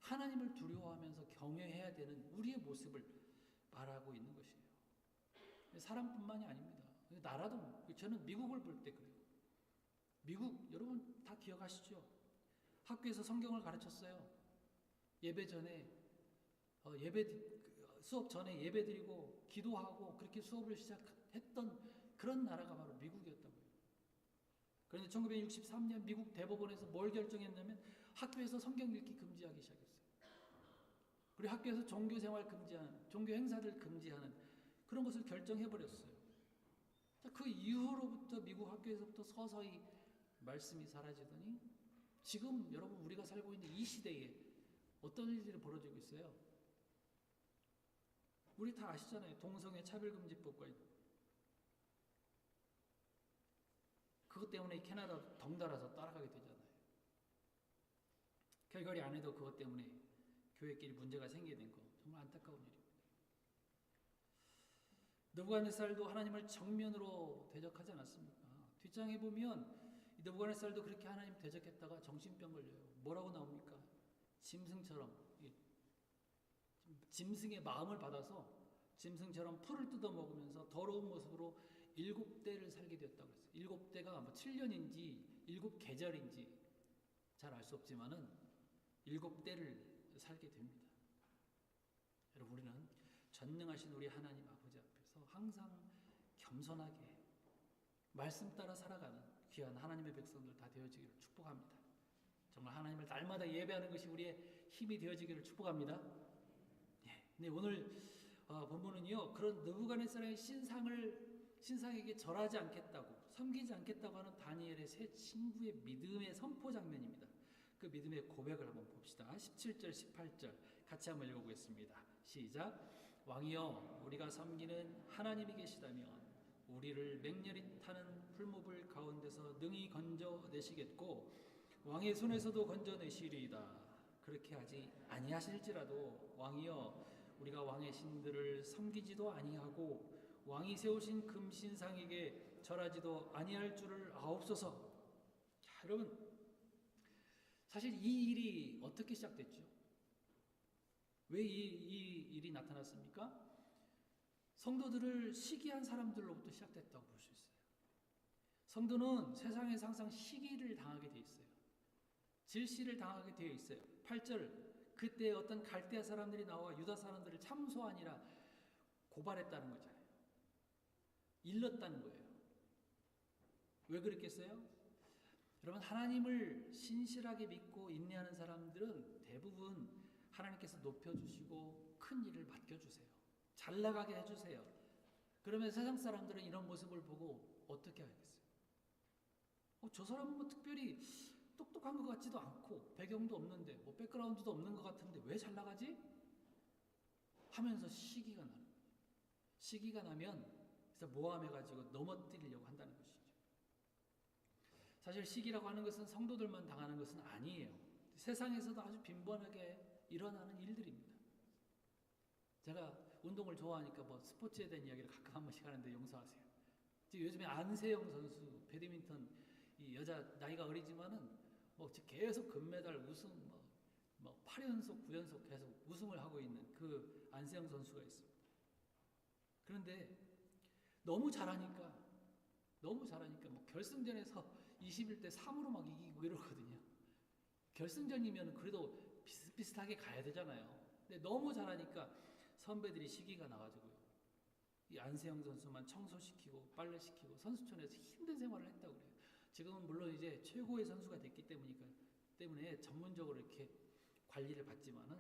하나님을 두려워하면서 경외해야 되는 우리의 모습을 말하고 있는 것이에요. 사람뿐만이 아닙니다. 나라도, 저는 미국을 볼 때 그래요. 미국 여러분 다 기억하시죠? 학교에서 성경을 가르쳤어요. 예배 전에 수업 전에 예배 드리고 기도하고 그렇게 수업을 시작했던 그런 나라가 바로 미국이었다고요. 그런데 1963년 미국 대법원에서 뭘 결정했냐면 학교에서 성경 읽기 금지하기 시작했어요. 그리고 학교에서 종교 생활 금지하는, 종교 행사들 금지하는 그런 것을 결정해버렸어요. 그 이후로부터 미국 학교에서부터 서서히 말씀이 사라지더니 지금 여러분 우리가 살고 있는 이 시대에 어떤 일들이 벌어지고 있어요? 우리 다 아시잖아요. 동성애 차별금지법과 그것 때문에 캐나다 덩달아서 따라가게 되잖아요. 결과리 안 해도 그것 때문에 교회끼리 문제가 생기게 된 거 정말 안타까운 일입니다. 느부갓네살도 하나님을 정면으로 대적하지 않았습니까? 뒷장에 보면 느부갓네살도 그렇게 하나님 대적했다가 정신병 걸려요. 뭐라고 나옵니까? 짐승처럼, 짐승의 마음을 받아서 짐승처럼 풀을 뜯어 먹으면서 더러운 모습으로 7대를 살게 되었다고 했어요. 7대가 뭐 7년인지 7계절인지 잘 알 수 없지만은 7대를 살게 됩니다. 여러분, 우리는 전능하신 우리 하나님 아버지 앞에서 항상 겸손하게 말씀 따라 살아가는 귀한 하나님의 백성들 다 되어지기를 축복합니다. 정말 하나님을 날마다 예배하는 것이 우리의 힘이 되어지기를 축복합니다. 네, 오늘 본문은요, 그런 느부갓네살의 신상에게 절하지 않겠다고, 섬기지 않겠다고 하는 다니엘의 세 친구의 믿음의 선포 장면입니다. 그 믿음의 고백을 한번 봅시다. 17절, 18절 같이 한번 읽어보겠습니다. 시작. 왕이여, 우리가 섬기는 하나님이 계시다면 우리를 맹렬히 타는 풀무불 가운데서 능히 건져내시겠고 왕의 손에서도 건져내시리이다. 그렇게 하지 아니하실지라도 왕이여, 우리가 왕의 신들을 섬기지도 아니하고 왕이 세우신 금신상에게 절하지도 아니할 줄을 아옵소서. 자, 여러분, 사실 이 일이 어떻게 시작됐죠? 왜 이 일이 나타났습니까? 성도들을 시기한 사람들로부터 시작됐다고 볼 수 있어요. 성도는 세상에서 항상 시기를 당하게 돼 있어요. 질시를 당하게 되어 있어요. 8절, 그때 어떤 갈대아 사람들이 나와 유다 사람들을 참소하니라 고발했다는 거잖아요. 일렀다는 거예요. 왜 그랬겠어요? 여러분, 하나님을 신실하게 믿고 인내하는 사람들은 대부분 하나님께서 높여주시고 큰 일을 맡겨주세요. 잘 나가게 해주세요. 그러면 세상 사람들은 이런 모습을 보고 어떻게 하겠어요? 저 사람은 뭐 특별히 똑똑한 것 같지도 않고 배경도 없는데 뭐 백그라운드도 없는 것 같은데 왜 잘 나가지? 하면서 시기가 나는 거예요. 시기가 나면 그래서 모함해가지고 넘어뜨리려고 한다는 것이죠. 사실 시기라고 하는 것은 성도들만 당하는 것은 아니에요. 세상에서도 아주 빈번하게 일어나는 일들입니다. 제가 운동을 좋아하니까 뭐 스포츠에 대한 이야기를 가끔 한 번씩 하는데 용서하세요. 요즘에 안세영 선수 배드민턴 이 여자 나이가 어리지만은 뭐 계속 금메달 우승 뭐 8연속 9연속 계속 우승을 하고 있는 그 안세영 선수가 있습니다. 그런데 너무 잘하니까 뭐 결승전에서 21대 3으로 막 이기고 이러거든요. 결승전이면 그래도 비슷비슷하게 가야 되잖아요. 근데 너무 잘하니까 선배들이 시기가 나가지고요. 이 안세영 선수만 청소시키고 빨래시키고 선수촌에서 힘든 생활을 했다고 그래요. 지금은 물론 이제 최고의 선수가 됐기 때문에 전문적으로 이렇게 관리를 받지만은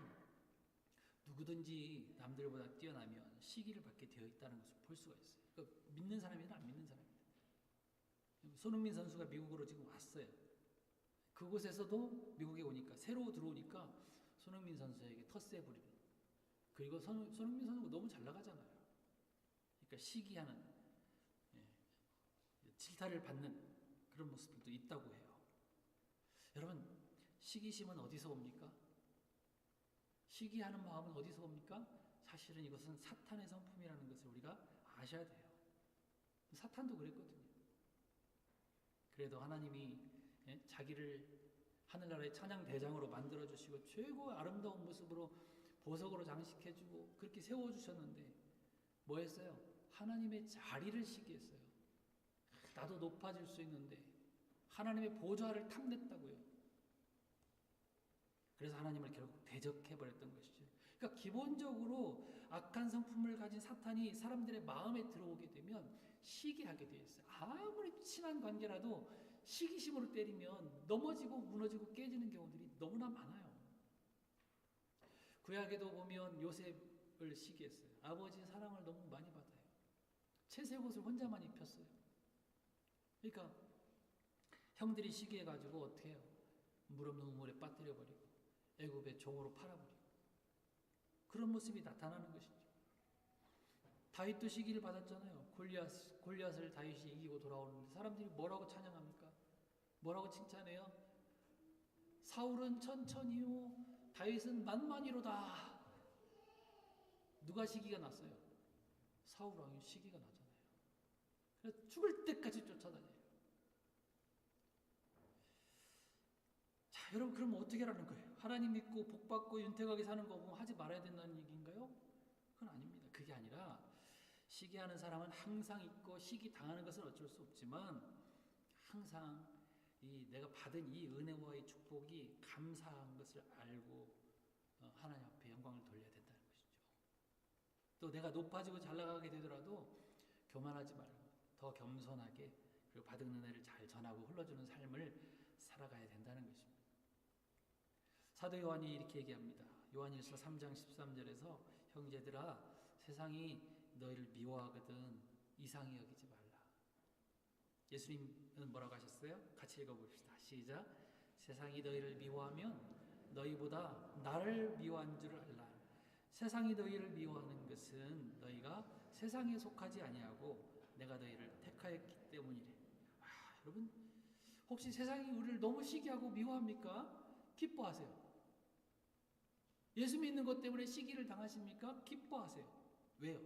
누구든지 남들보다 뛰어나면 시기를 받게 되어 있다는 것을 볼 수가 있어요. 그러니까 믿는 사람이나 안 믿는 사람이다. 손흥민 선수가 미국으로 지금 왔어요. 그곳에서도 미국에 오니까 새로 들어오니까 손흥민 선수에게 텃세 부리는. 그리고 손흥민 선수가 너무 잘 나가잖아요. 그러니까 시기하는, 질타를 받는 그런 모습들도 있다고 해요. 여러분, 시기심은 어디서 옵니까? 시기하는 마음은 어디서 옵니까? 사실은 이것은 사탄의 성품이라는 것을 우리가 아셔야 돼요. 사탄도 그랬거든요. 그래도 하나님이 자기를 하늘나라의 찬양 대장으로 만들어주시고 최고 아름다운 모습으로 보석으로 장식해주고 그렇게 세워주셨는데 뭐 했어요? 하나님의 자리를 시기했어요. 나도 높아질 수 있는데 하나님의 보좌를 탐냈다고요. 그래서 하나님을 결국 대적해버렸던 것이죠. 그러니까 기본적으로 악한 성품을 가진 사탄이 사람들의 마음에 들어오게 되면 시기하게 되어 있어요. 아무리 친한 관계라도 시기심으로 때리면 넘어지고 무너지고 깨지는 경우들이 너무나 많아요. 구약에도 보면 요셉을 시기했어요. 아버지의 사랑을 너무 많이 받아요. 채색 옷을 혼자만 입혔어요. 그러니까 형들이 시기해가지고 어떻게 해요? 물 없는 우물에 빠뜨려버리고 애굽의 종으로 팔아버리고 그런 모습이 나타나는 것이죠. 다윗도 시기를 받았잖아요. 골리앗을 다윗이 이기고 돌아오는데 사람들이 뭐라고 찬양합니까? 뭐라고 칭찬해요? 사울은 천천히요, 다윗은 만만히로다. 누가 시기가 났어요? 사울 왕이 시기가 나잖아요. 그래서 죽을 때까지 쫓아다녀요. 자, 여러분, 그럼 어떻게 하라는 거예요? 하나님 믿고 복받고 윤택하게 사는 거 보면 하지 말아야 된다는 얘기인가요? 그건 아닙니다. 그게 아니라 시기하는 사람은 항상 있고 시기 당하는 것은 어쩔 수 없지만 항상 내가 받은 이 은혜와 이 축복이 감사한 것을 알고 하나님 앞에 영광을 돌려야 된다는 것이죠. 또 내가 높아지고 잘 나가게 되더라도 교만하지 말고 더 겸손하게 그리고 받은 은혜를 잘 전하고 흘러주는 삶을 살아가야 된다는 것입니다. 사도 요한이 이렇게 얘기합니다. 요한일서 3장 13절에서 형제들아, 세상이 너희를 미워하거든 이상히 여기지 말라. 예수님은 뭐라고 하셨어요? 같이 읽어봅시다. 시작. 세상이 너희를 미워하면 너희보다 나를 미워한 줄을 알라. 세상이 너희를 미워하는 것은 너희가 세상에 속하지 아니하고 내가 너희를 택하였기 때문이래. 여러분, 혹시 세상이 우리를 너무 시기하고 미워합니까? 기뻐하세요. 예수 믿는 것 때문에 시기를 당하십니까? 기뻐하세요. 왜요?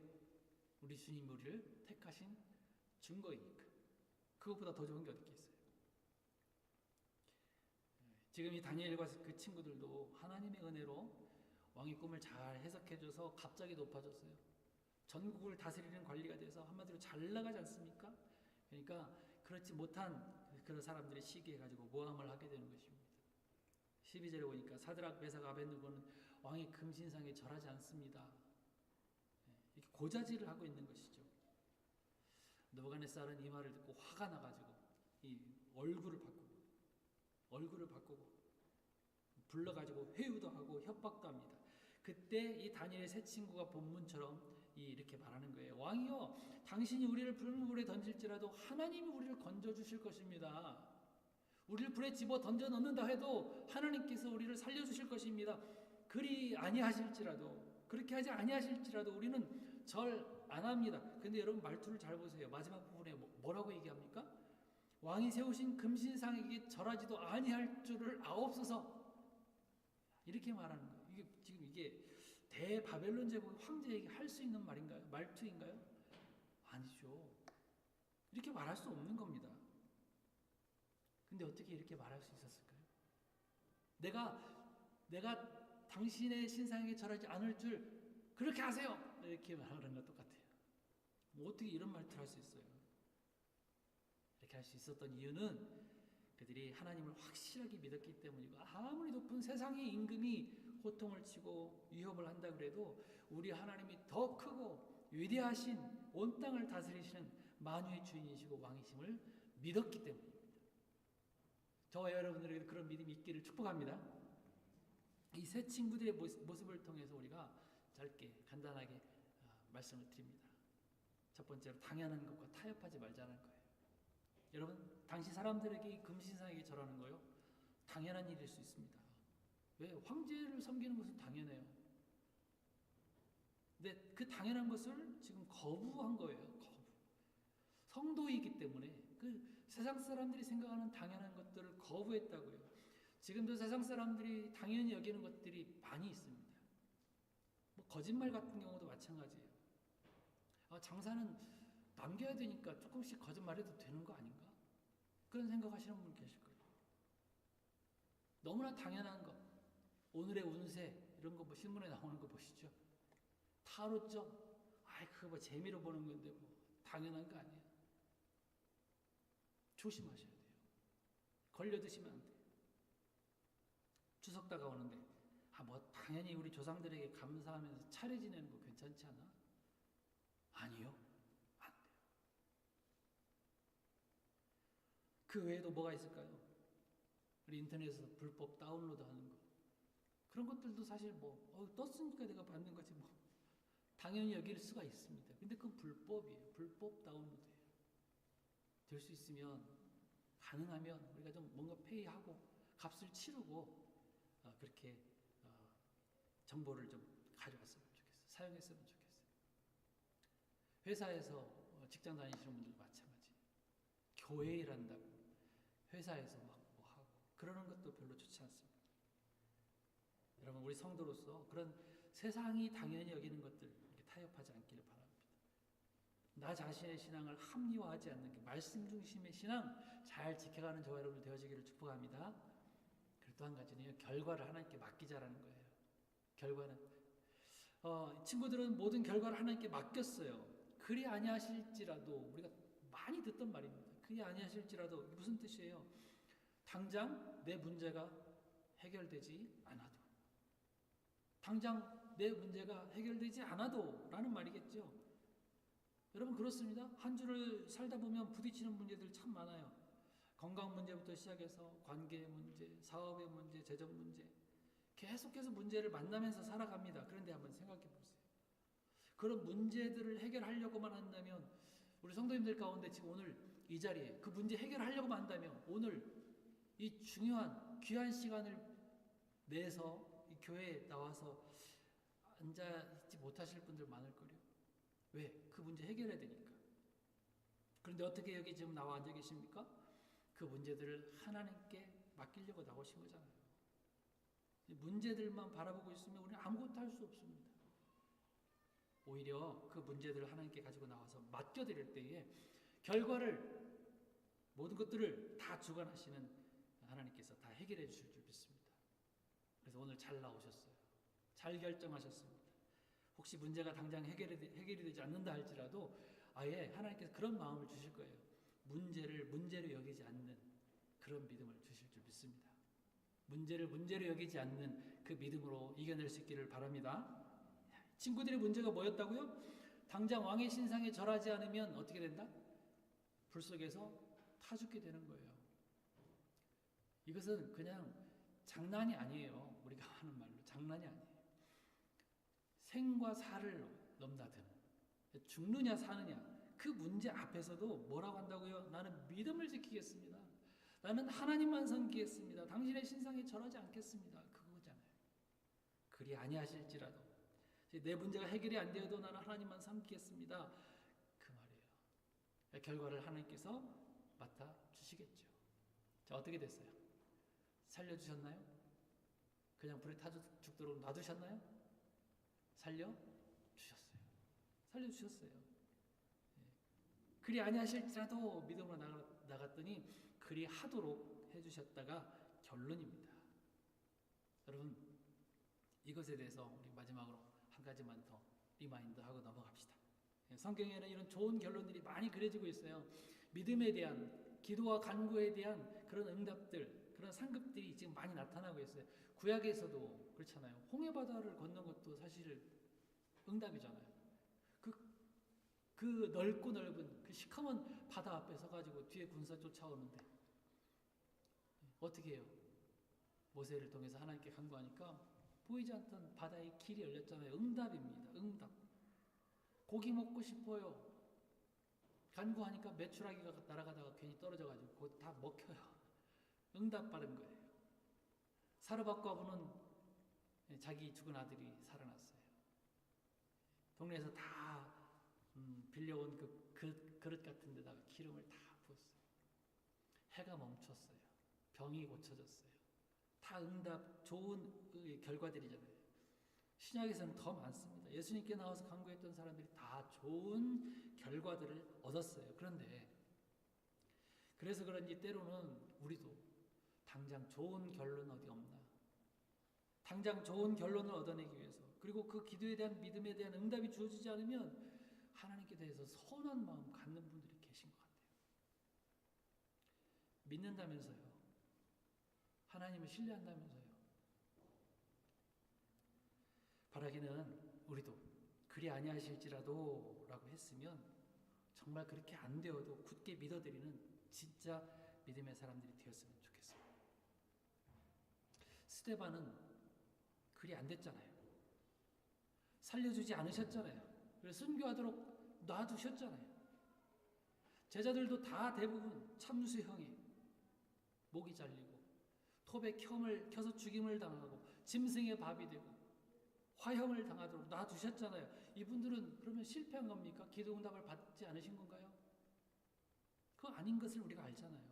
우리 주님이 우리를 택하신 증거이니까. 그것보다 더 좋은 게 어디 있겠어요? 지금 이 다니엘과 그 친구들도 하나님의 은혜로 왕의 꿈을 잘 해석해줘서 갑자기 높아졌어요. 전국을 다스리는 관리가 돼서 한마디로 잘 나가지 않습니까? 그러니까 그렇지 못한 그런 사람들이 시기해가지고 모함을 하게 되는 것입니다. 12절에 보니까 사드락, 메삭, 아벳느고는 왕의 금신상에 절하지 않습니다. 이렇게 고자질을 하고 있는 것이죠. 느부갓네살은 이 말을 듣고 화가 나가지고 이 얼굴을 바꾸고 불러가지고 회유도 하고 협박도 합니다. 그때 이 다니엘의 세 친구가 본문처럼 이렇게 말하는 거예요. 왕이여, 당신이 우리를 불은 물에 던질지라도 하나님이 우리를 건져 주실 것입니다. 우리를 불에 집어 던져 넣는다 해도 하나님께서 우리를 살려 주실 것입니다. 그리 아니하실지라도, 그렇게 하지 아니하실지라도 우리는 절 안 합니다. 근데 여러분 말투를 잘 보세요. 마지막 부분에 뭐라고 얘기합니까? 왕이 세우신 금신상에게 절하지도 아니할 줄을 아옵소서. 이렇게 말하는 거예요. 이게 대바벨론 제국 황제에게 할 수 있는 말인가요? 말투인가요? 아니죠. 이렇게 말할 수 없는 겁니다. 근데 어떻게 이렇게 말할 수 있었을까요? 내가 당신의 신상에게 절하지 않을 줄 그렇게 하세요. 이렇게 말하는 것 똑같아요. 어떻게 이런 말투를 할 수 있어요? 이렇게 할 수 있었던 이유는 그들이 하나님을 확실하게 믿었기 때문이고, 아무리 높은 세상의 임금이 호통을 치고 위협을 한다 그래도 우리 하나님이 더 크고 위대하신 온 땅을 다스리시는 만유의 주인이시고 왕이심을 믿었기 때문입니다. 저와 여러분들에게도 그런 믿음이 있기를 축복합니다. 이 세 친구들의 모습을 통해서 우리가 짧게 간단하게 말씀을 드립니다. 첫 번째로 당연한 것과 타협하지 말자는 거예요. 여러분, 당시 사람들에게 이 금신상에게 절하는 거요, 당연한 일일 수 있습니다. 왜? 황제를 섬기는 것은 당연해요. 근데 그 당연한 것을 지금 거부한 거예요. 성도이기 때문에 그 세상 사람들이 생각하는 당연한 것들을 거부했다고요. 지금도 세상 사람들이 당연히 여기는 것들이 많이 있습니다. 거짓말 같은 경우도 마찬가지예요. 장사는 남겨야 되니까 조금씩 거짓말해도 되는 거 아닌가? 그런 생각하시는 분 계실 거예요. 너무나 당연한 것, 오늘의 운세 이런 거 신문에 나오는 거 보시죠. 타로점, 그거 재미로 보는 건데 당연한 거 아니에요. 조심하셔야 돼요. 걸려드시면 안 돼요. 추석 다가오는데 당연히 우리 조상들에게 감사하면서 차례 지내는 거 괜찮지 않아? 아니요. 안 돼요. 그 외에도 뭐가 있을까요? 우리 인터넷에서 불법 다운로드 하는 거. 그런 것들도 사실 떴으니까 내가 받는 거지 당연히 여길 수가 있습니다. 근데 그건 불법이에요. 불법 다운로드예요. 될 수 있으면 가능하면 우리가 좀 뭔가 페이하고 값을 치르고 그렇게 정보를 좀 가져왔으면 좋겠어요. 사용했으면 좋겠어요. 회사에서 직장 다니시는 분들도 마찬가지. 교회 일한다고 회사에서 하고 그러는 것도 별로 좋지 않습니다. 여러분, 우리 성도로서 그런 세상이 당연히 여기는 것들 이렇게 타협하지 않기를 바랍니다. 나 자신의 신앙을 합리화하지 않는 게 말씀 중심의 신앙 잘 지켜가는 저와 여러분 되어지기를 축복합니다. 그리고 또 한 가지는요, 결과를 하나님께 맡기자라는 거예요. 결과는 친구들은 모든 결과를 하나님께 맡겼어요. 그리 아니하실지라도, 우리가 많이 듣던 말입니다. 그리 아니하실지라도 무슨 뜻이에요? 당장 내 문제가 해결되지 않아도, 당장 내 문제가 해결되지 않아도 라는 말이겠죠. 여러분, 그렇습니다. 한 주를 살다 보면 부딪히는 문제들 참 많아요. 건강 문제부터 시작해서 관계 문제, 사업의 문제, 재정 문제, 계속해서 문제를 만나면서 살아갑니다. 그런데 한번 생각해 보세요. 그런 문제들을 해결하려고만 한다면, 우리 성도님들 가운데 지금 오늘 이 자리에 그 문제 해결하려고만 한다면 오늘 이 중요한 귀한 시간을 내서 이 교회에 나와서 앉아있지 못하실 분들 많을 거예요. 왜? 그 문제 해결해야 되니까. 그런데 어떻게 여기 지금 나와 앉아 계십니까? 그 문제들을 하나님께 맡기려고 나오신 거잖아요. 문제들만 바라보고 있으면 우리는 아무것도 할 수 없습니다. 오히려 그 문제들을 하나님께 가지고 나와서 맡겨드릴 때에 결과를 모든 것들을 다 주관하시는 하나님께서 다 해결해 주실 줄 믿습니다. 그래서 오늘 잘 나오셨어요. 잘 결정하셨습니다. 혹시 문제가 당장 해결이 되지 않는다 할지라도 아예 하나님께서 그런 마음을 주실 거예요. 문제를 문제로 여기지 않는 그런 믿음을 주실 줄 믿습니다. 문제를 문제로 여기지 않는 그 믿음으로 이겨낼 수 있기를 바랍니다. 친구들의 문제가 뭐였다고요? 당장 왕의 신상에 절하지 않으면 어떻게 된다? 불 속에서 타 죽게 되는 거예요. 이것은 그냥 장난이 아니에요. 우리가 하는 말로 장난이 아니에요. 생과 사를 넘나드는, 죽느냐 사느냐 그 문제 앞에서도 뭐라고 한다고요? 나는 믿음을 지키겠습니다. 나는 하나님만 섬기겠습니다. 당신의 신상에 절하지 않겠습니다. 그거잖아요. 그리 아니하실지라도 내 문제가 해결이 안 되어도 나는 하나님만 섬기겠습니다. 그 말이에요. 결과를 하나님께서 맡아 주시겠죠. 자, 어떻게 됐어요? 살려주셨나요? 그냥 불에 타 죽도록 놔두셨나요? 살려주셨어요. 살려주셨어요. 그리 아니하실지라도 믿음으로 나갔더니 그리 하도록 해주셨다가 결론입니다. 여러분, 이것에 대해서 우리 마지막으로 한 가지만 더 리마인드하고 넘어갑시다. 성경에는 이런 좋은 결론들이 많이 그려지고 있어요. 믿음에 대한, 기도와 간구에 대한 그런 응답들, 그런 상급들이 지금 많이 나타나고 있어요. 구약에서도 그렇잖아요. 홍해바다를 건넌 것도 사실 응답이잖아요. 그 넓고 넓은 그 시커먼 바다 앞에 서가지고 뒤에 군사 쫓아오는데 어떻게 해요? 모세를 통해서 하나님께 간구하니까 보이지 않던 바다의 길이 열렸잖아요. 응답입니다. 응답. 고기 먹고 싶어요. 간구하니까 메추라기가 날아가다가 괜히 떨어져가지고 그거 다 먹혀요. 응답 받은 거예요. 사르밧과 부는 자기 죽은 아들이 살아났어요. 동네에서 다 빌려온 그 그릇 같은 데다가 기름을 다 부었어요. 해가 멈췄어요. 병이 고쳐졌어요. 다 응답, 좋은 결과들이잖아요. 신약에서는 더 많습니다. 예수님께 나와서 간구했던 사람들이 다 좋은 결과들을 얻었어요. 그런데 그래서 그런지 때로는 우리도 당장 좋은 결론 어디 없나? 당장 좋은 결론을 얻어내기 위해서, 그리고 그 기도에 대한 믿음에 대한 응답이 주어지지 않으면 하나님께 대해서 서운한 마음 갖는 분들이 계신 것 같아요. 믿는다면서요. 하나님을 신뢰한다면서요. 바라기는 우리도 그리 아니하실지라도 라고 했으면 정말 그렇게 안 되어도 굳게 믿어드리는 진짜 믿음의 사람들이 되었으면 좋겠어요. 스데반은 그리 안 됐잖아요. 살려주지 않으셨잖아요. 그래서 순교하도록 놔두셨잖아요. 제자들도 다 대부분 참수형에 목이 잘리고 톱에 켬을 켜서 죽임을 당하고 짐승의 밥이 되고 화형을 당하도록 놔두셨잖아요. 이분들은 그러면 실패한 겁니까? 기도 응답을 받지 않으신 건가요? 그거 아닌 것을 우리가 알잖아요.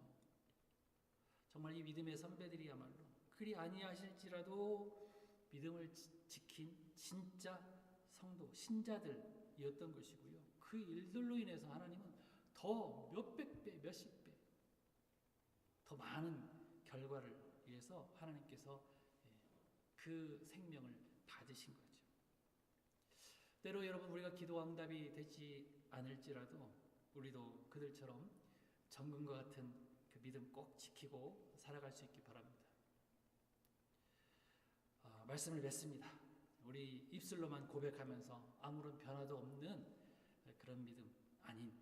정말 이 믿음의 선배들이야말로 그리 아니하실지라도 믿음을 지킨 진짜 성도, 신자들이었던 것이고요. 그 일들로 인해서 하나님은 더 몇백 배, 몇십 배 더 많은 결과를 위해서 하나님께서 그 생명을 받으신 거죠. 때로 여러분 우리가 기도 응답이 되지 않을지라도 우리도 그들처럼 정금과 같은 그 믿음 꼭 지키고 살아갈 수 있기 바랍니다. 말씀을 맺습니다. 우리 입술로만 고백하면서 아무런 변화도 없는 그런 믿음 아닌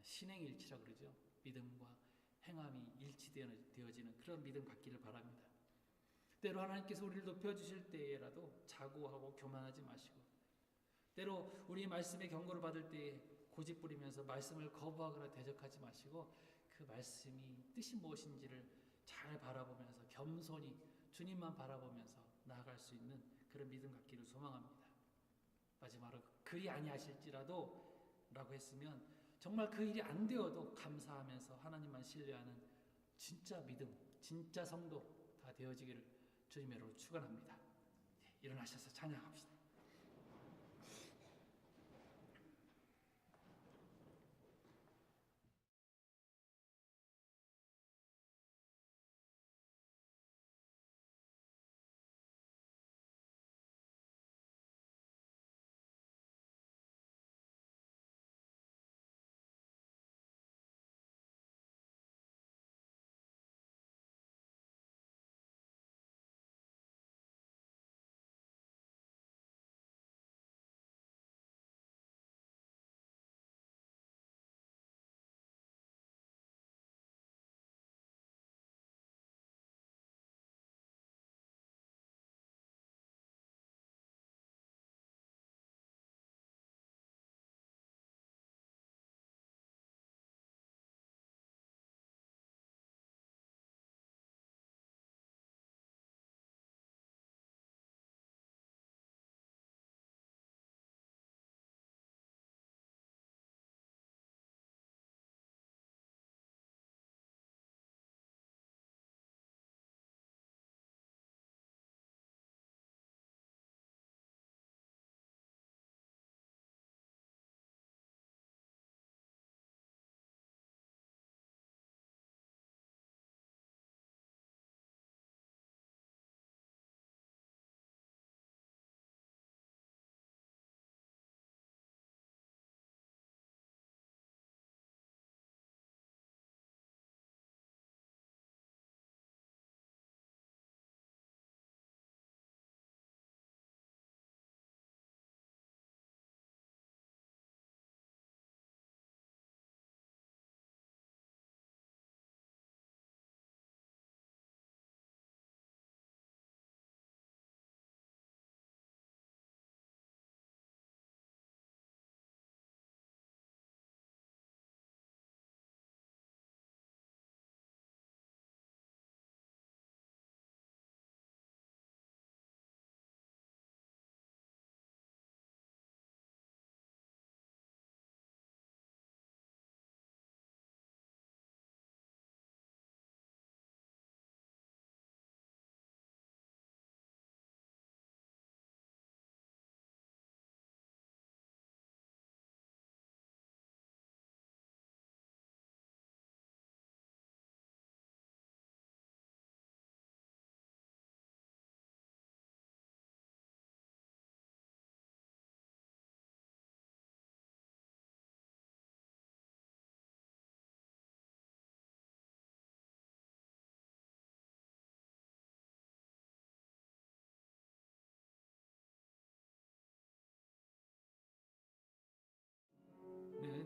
신행일치라고 그러죠. 믿음과 행함이 일치되어지는 그런 믿음 갖기를 바랍니다. 때로 하나님께서 우리를 높여주실 때에라도 자고하고 교만하지 마시고, 때로 우리 말씀의 경고를 받을 때에 고집 부리면서 말씀을 거부하거나 대적하지 마시고 그 말씀이 뜻이 무엇인지를 잘 바라보면서 겸손히 주님만 바라보면서 나아갈 수 있는 그런 믿음 갖기를 소망합니다. 마지막으로 그리 아니하실지라도 라고 했으면 정말 그 일이 안 되어도 감사하면서 하나님만 신뢰하는 진짜 믿음, 진짜 성도 다 되어지기를 주님의 이름으로 축원합니다. 일어나셔서 찬양합시다.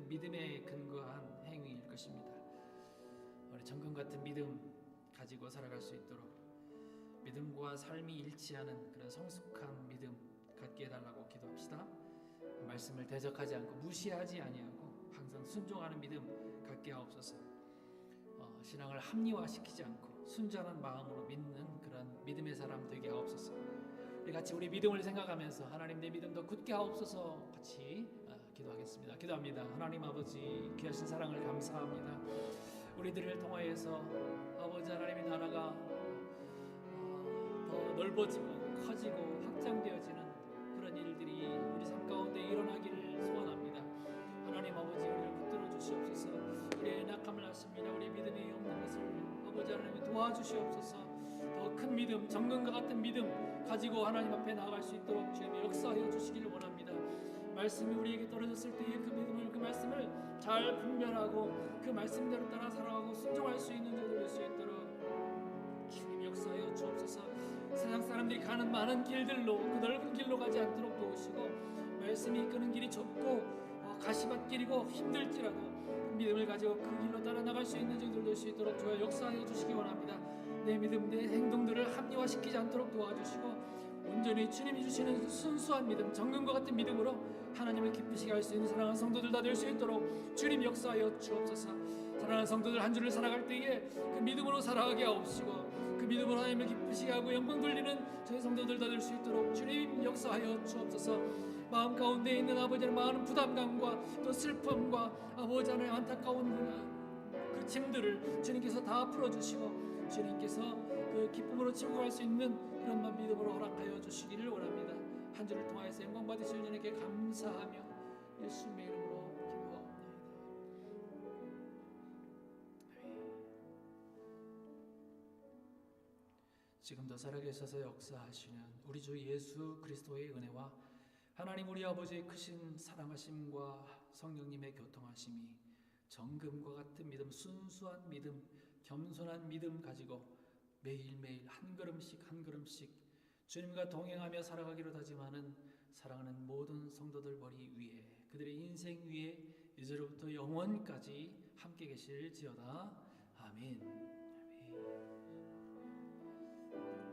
믿음에 근거한 행위일 것입니다. 우리 정금 같은 믿음 가지고 살아갈 수 있도록 믿음과 삶이 일치하는 그런 성숙한 믿음 갖게 해달라고 기도합시다. 말씀을 대적하지 않고 무시하지 아니하고 항상 순종하는 믿음 갖게 하옵소서. 신앙을 합리화시키지 않고 순전한 마음으로 믿는 그런 믿음의 사람 되게 하옵소서. 우리 같이 우리 믿음을 생각하면서 하나님 내 믿음 더 굳게 하옵소서 같이 기도하겠습니다. 기도합니다. 하나님 아버지 귀하신 사랑을 감사합니다. 우리들을 통하여서 아버지 하나님의 나라가 더 넓어지고 커지고 확장되어지는 그런 일들이 우리 삶 가운데 일어나기를 소원합니다. 하나님 아버지 우리를 붙들어 주시옵소서. 우리의 낙함을 아십니다. 우리 믿음이 없는 것을 아버지 하나님 도와주시옵소서. 더 큰 믿음, 정금과 같은 믿음 가지고 하나님 앞에 나아갈 수 있도록 주님의 역사하여 주시기를 원합니다. 말씀이 우리에게 떨어졌을 때에 그 말씀을 잘 분별하고 그 말씀대로 따라 살아가고 순종할 수 있는 자들 될 수 있도록 주님 역사하여 주옵소서. 세상 사람들이 가는 많은 길들로 그 넓은 길로 가지 않도록 도우시고 말씀이 이끄는 길이 좁고 가시밭길이고 힘들지라도 믿음을 가지고 그 길로 따라 나갈 수 있는 자들 될 수 있도록 주여 역사하여 주시기 원합니다. 내 믿음, 내 행동들을 합리화시키지 않도록 도와주시고 온전히 주님이 주시는 순수한 믿음, 정금과 같은 믿음으로 하나님을 기쁘시게 할 수 있는 사랑하는 성도들 다 될 수 있도록 주님 역사하여 주옵소서. 사랑하는 성도들 한 주를 살아갈 때에 그 믿음으로 살아가게 하옵시고 그 믿음으로 하나님을 기쁘시게 하고 영광 돌리는 저희 성도들 다 될 수 있도록 주님 역사하여 주옵소서. 마음 가운데 있는 아버지의 많은 부담감과 또 슬픔과 아버지 하나님 안타까운 그 짐들을 주님께서 다 풀어주시고 주님께서 그 기쁨으로 치고 갈 수 있는 그런 믿음으로 허락하여 주시기를 원합니다. 한 주를 통하여서 영광 받으실 주님께 감사하며 예수님의 이름으로 기도하옵나이다. 지금도 살아계셔서 역사하시는 우리 주 예수 그리스도의 은혜와 하나님 우리 아버지의 크신 사랑하심과 성령님의 교통하심이 정금과 같은 믿음, 순수한 믿음, 겸손한 믿음 가지고 매일매일 한 걸음씩 한 걸음씩 주님과 동행하며 살아가기로 다짐하는 사랑하는 모든 성도들 머리 위에 그들의 인생 위에 이제로부터 영원까지 함께 계실지어다. 아멘. 아멘.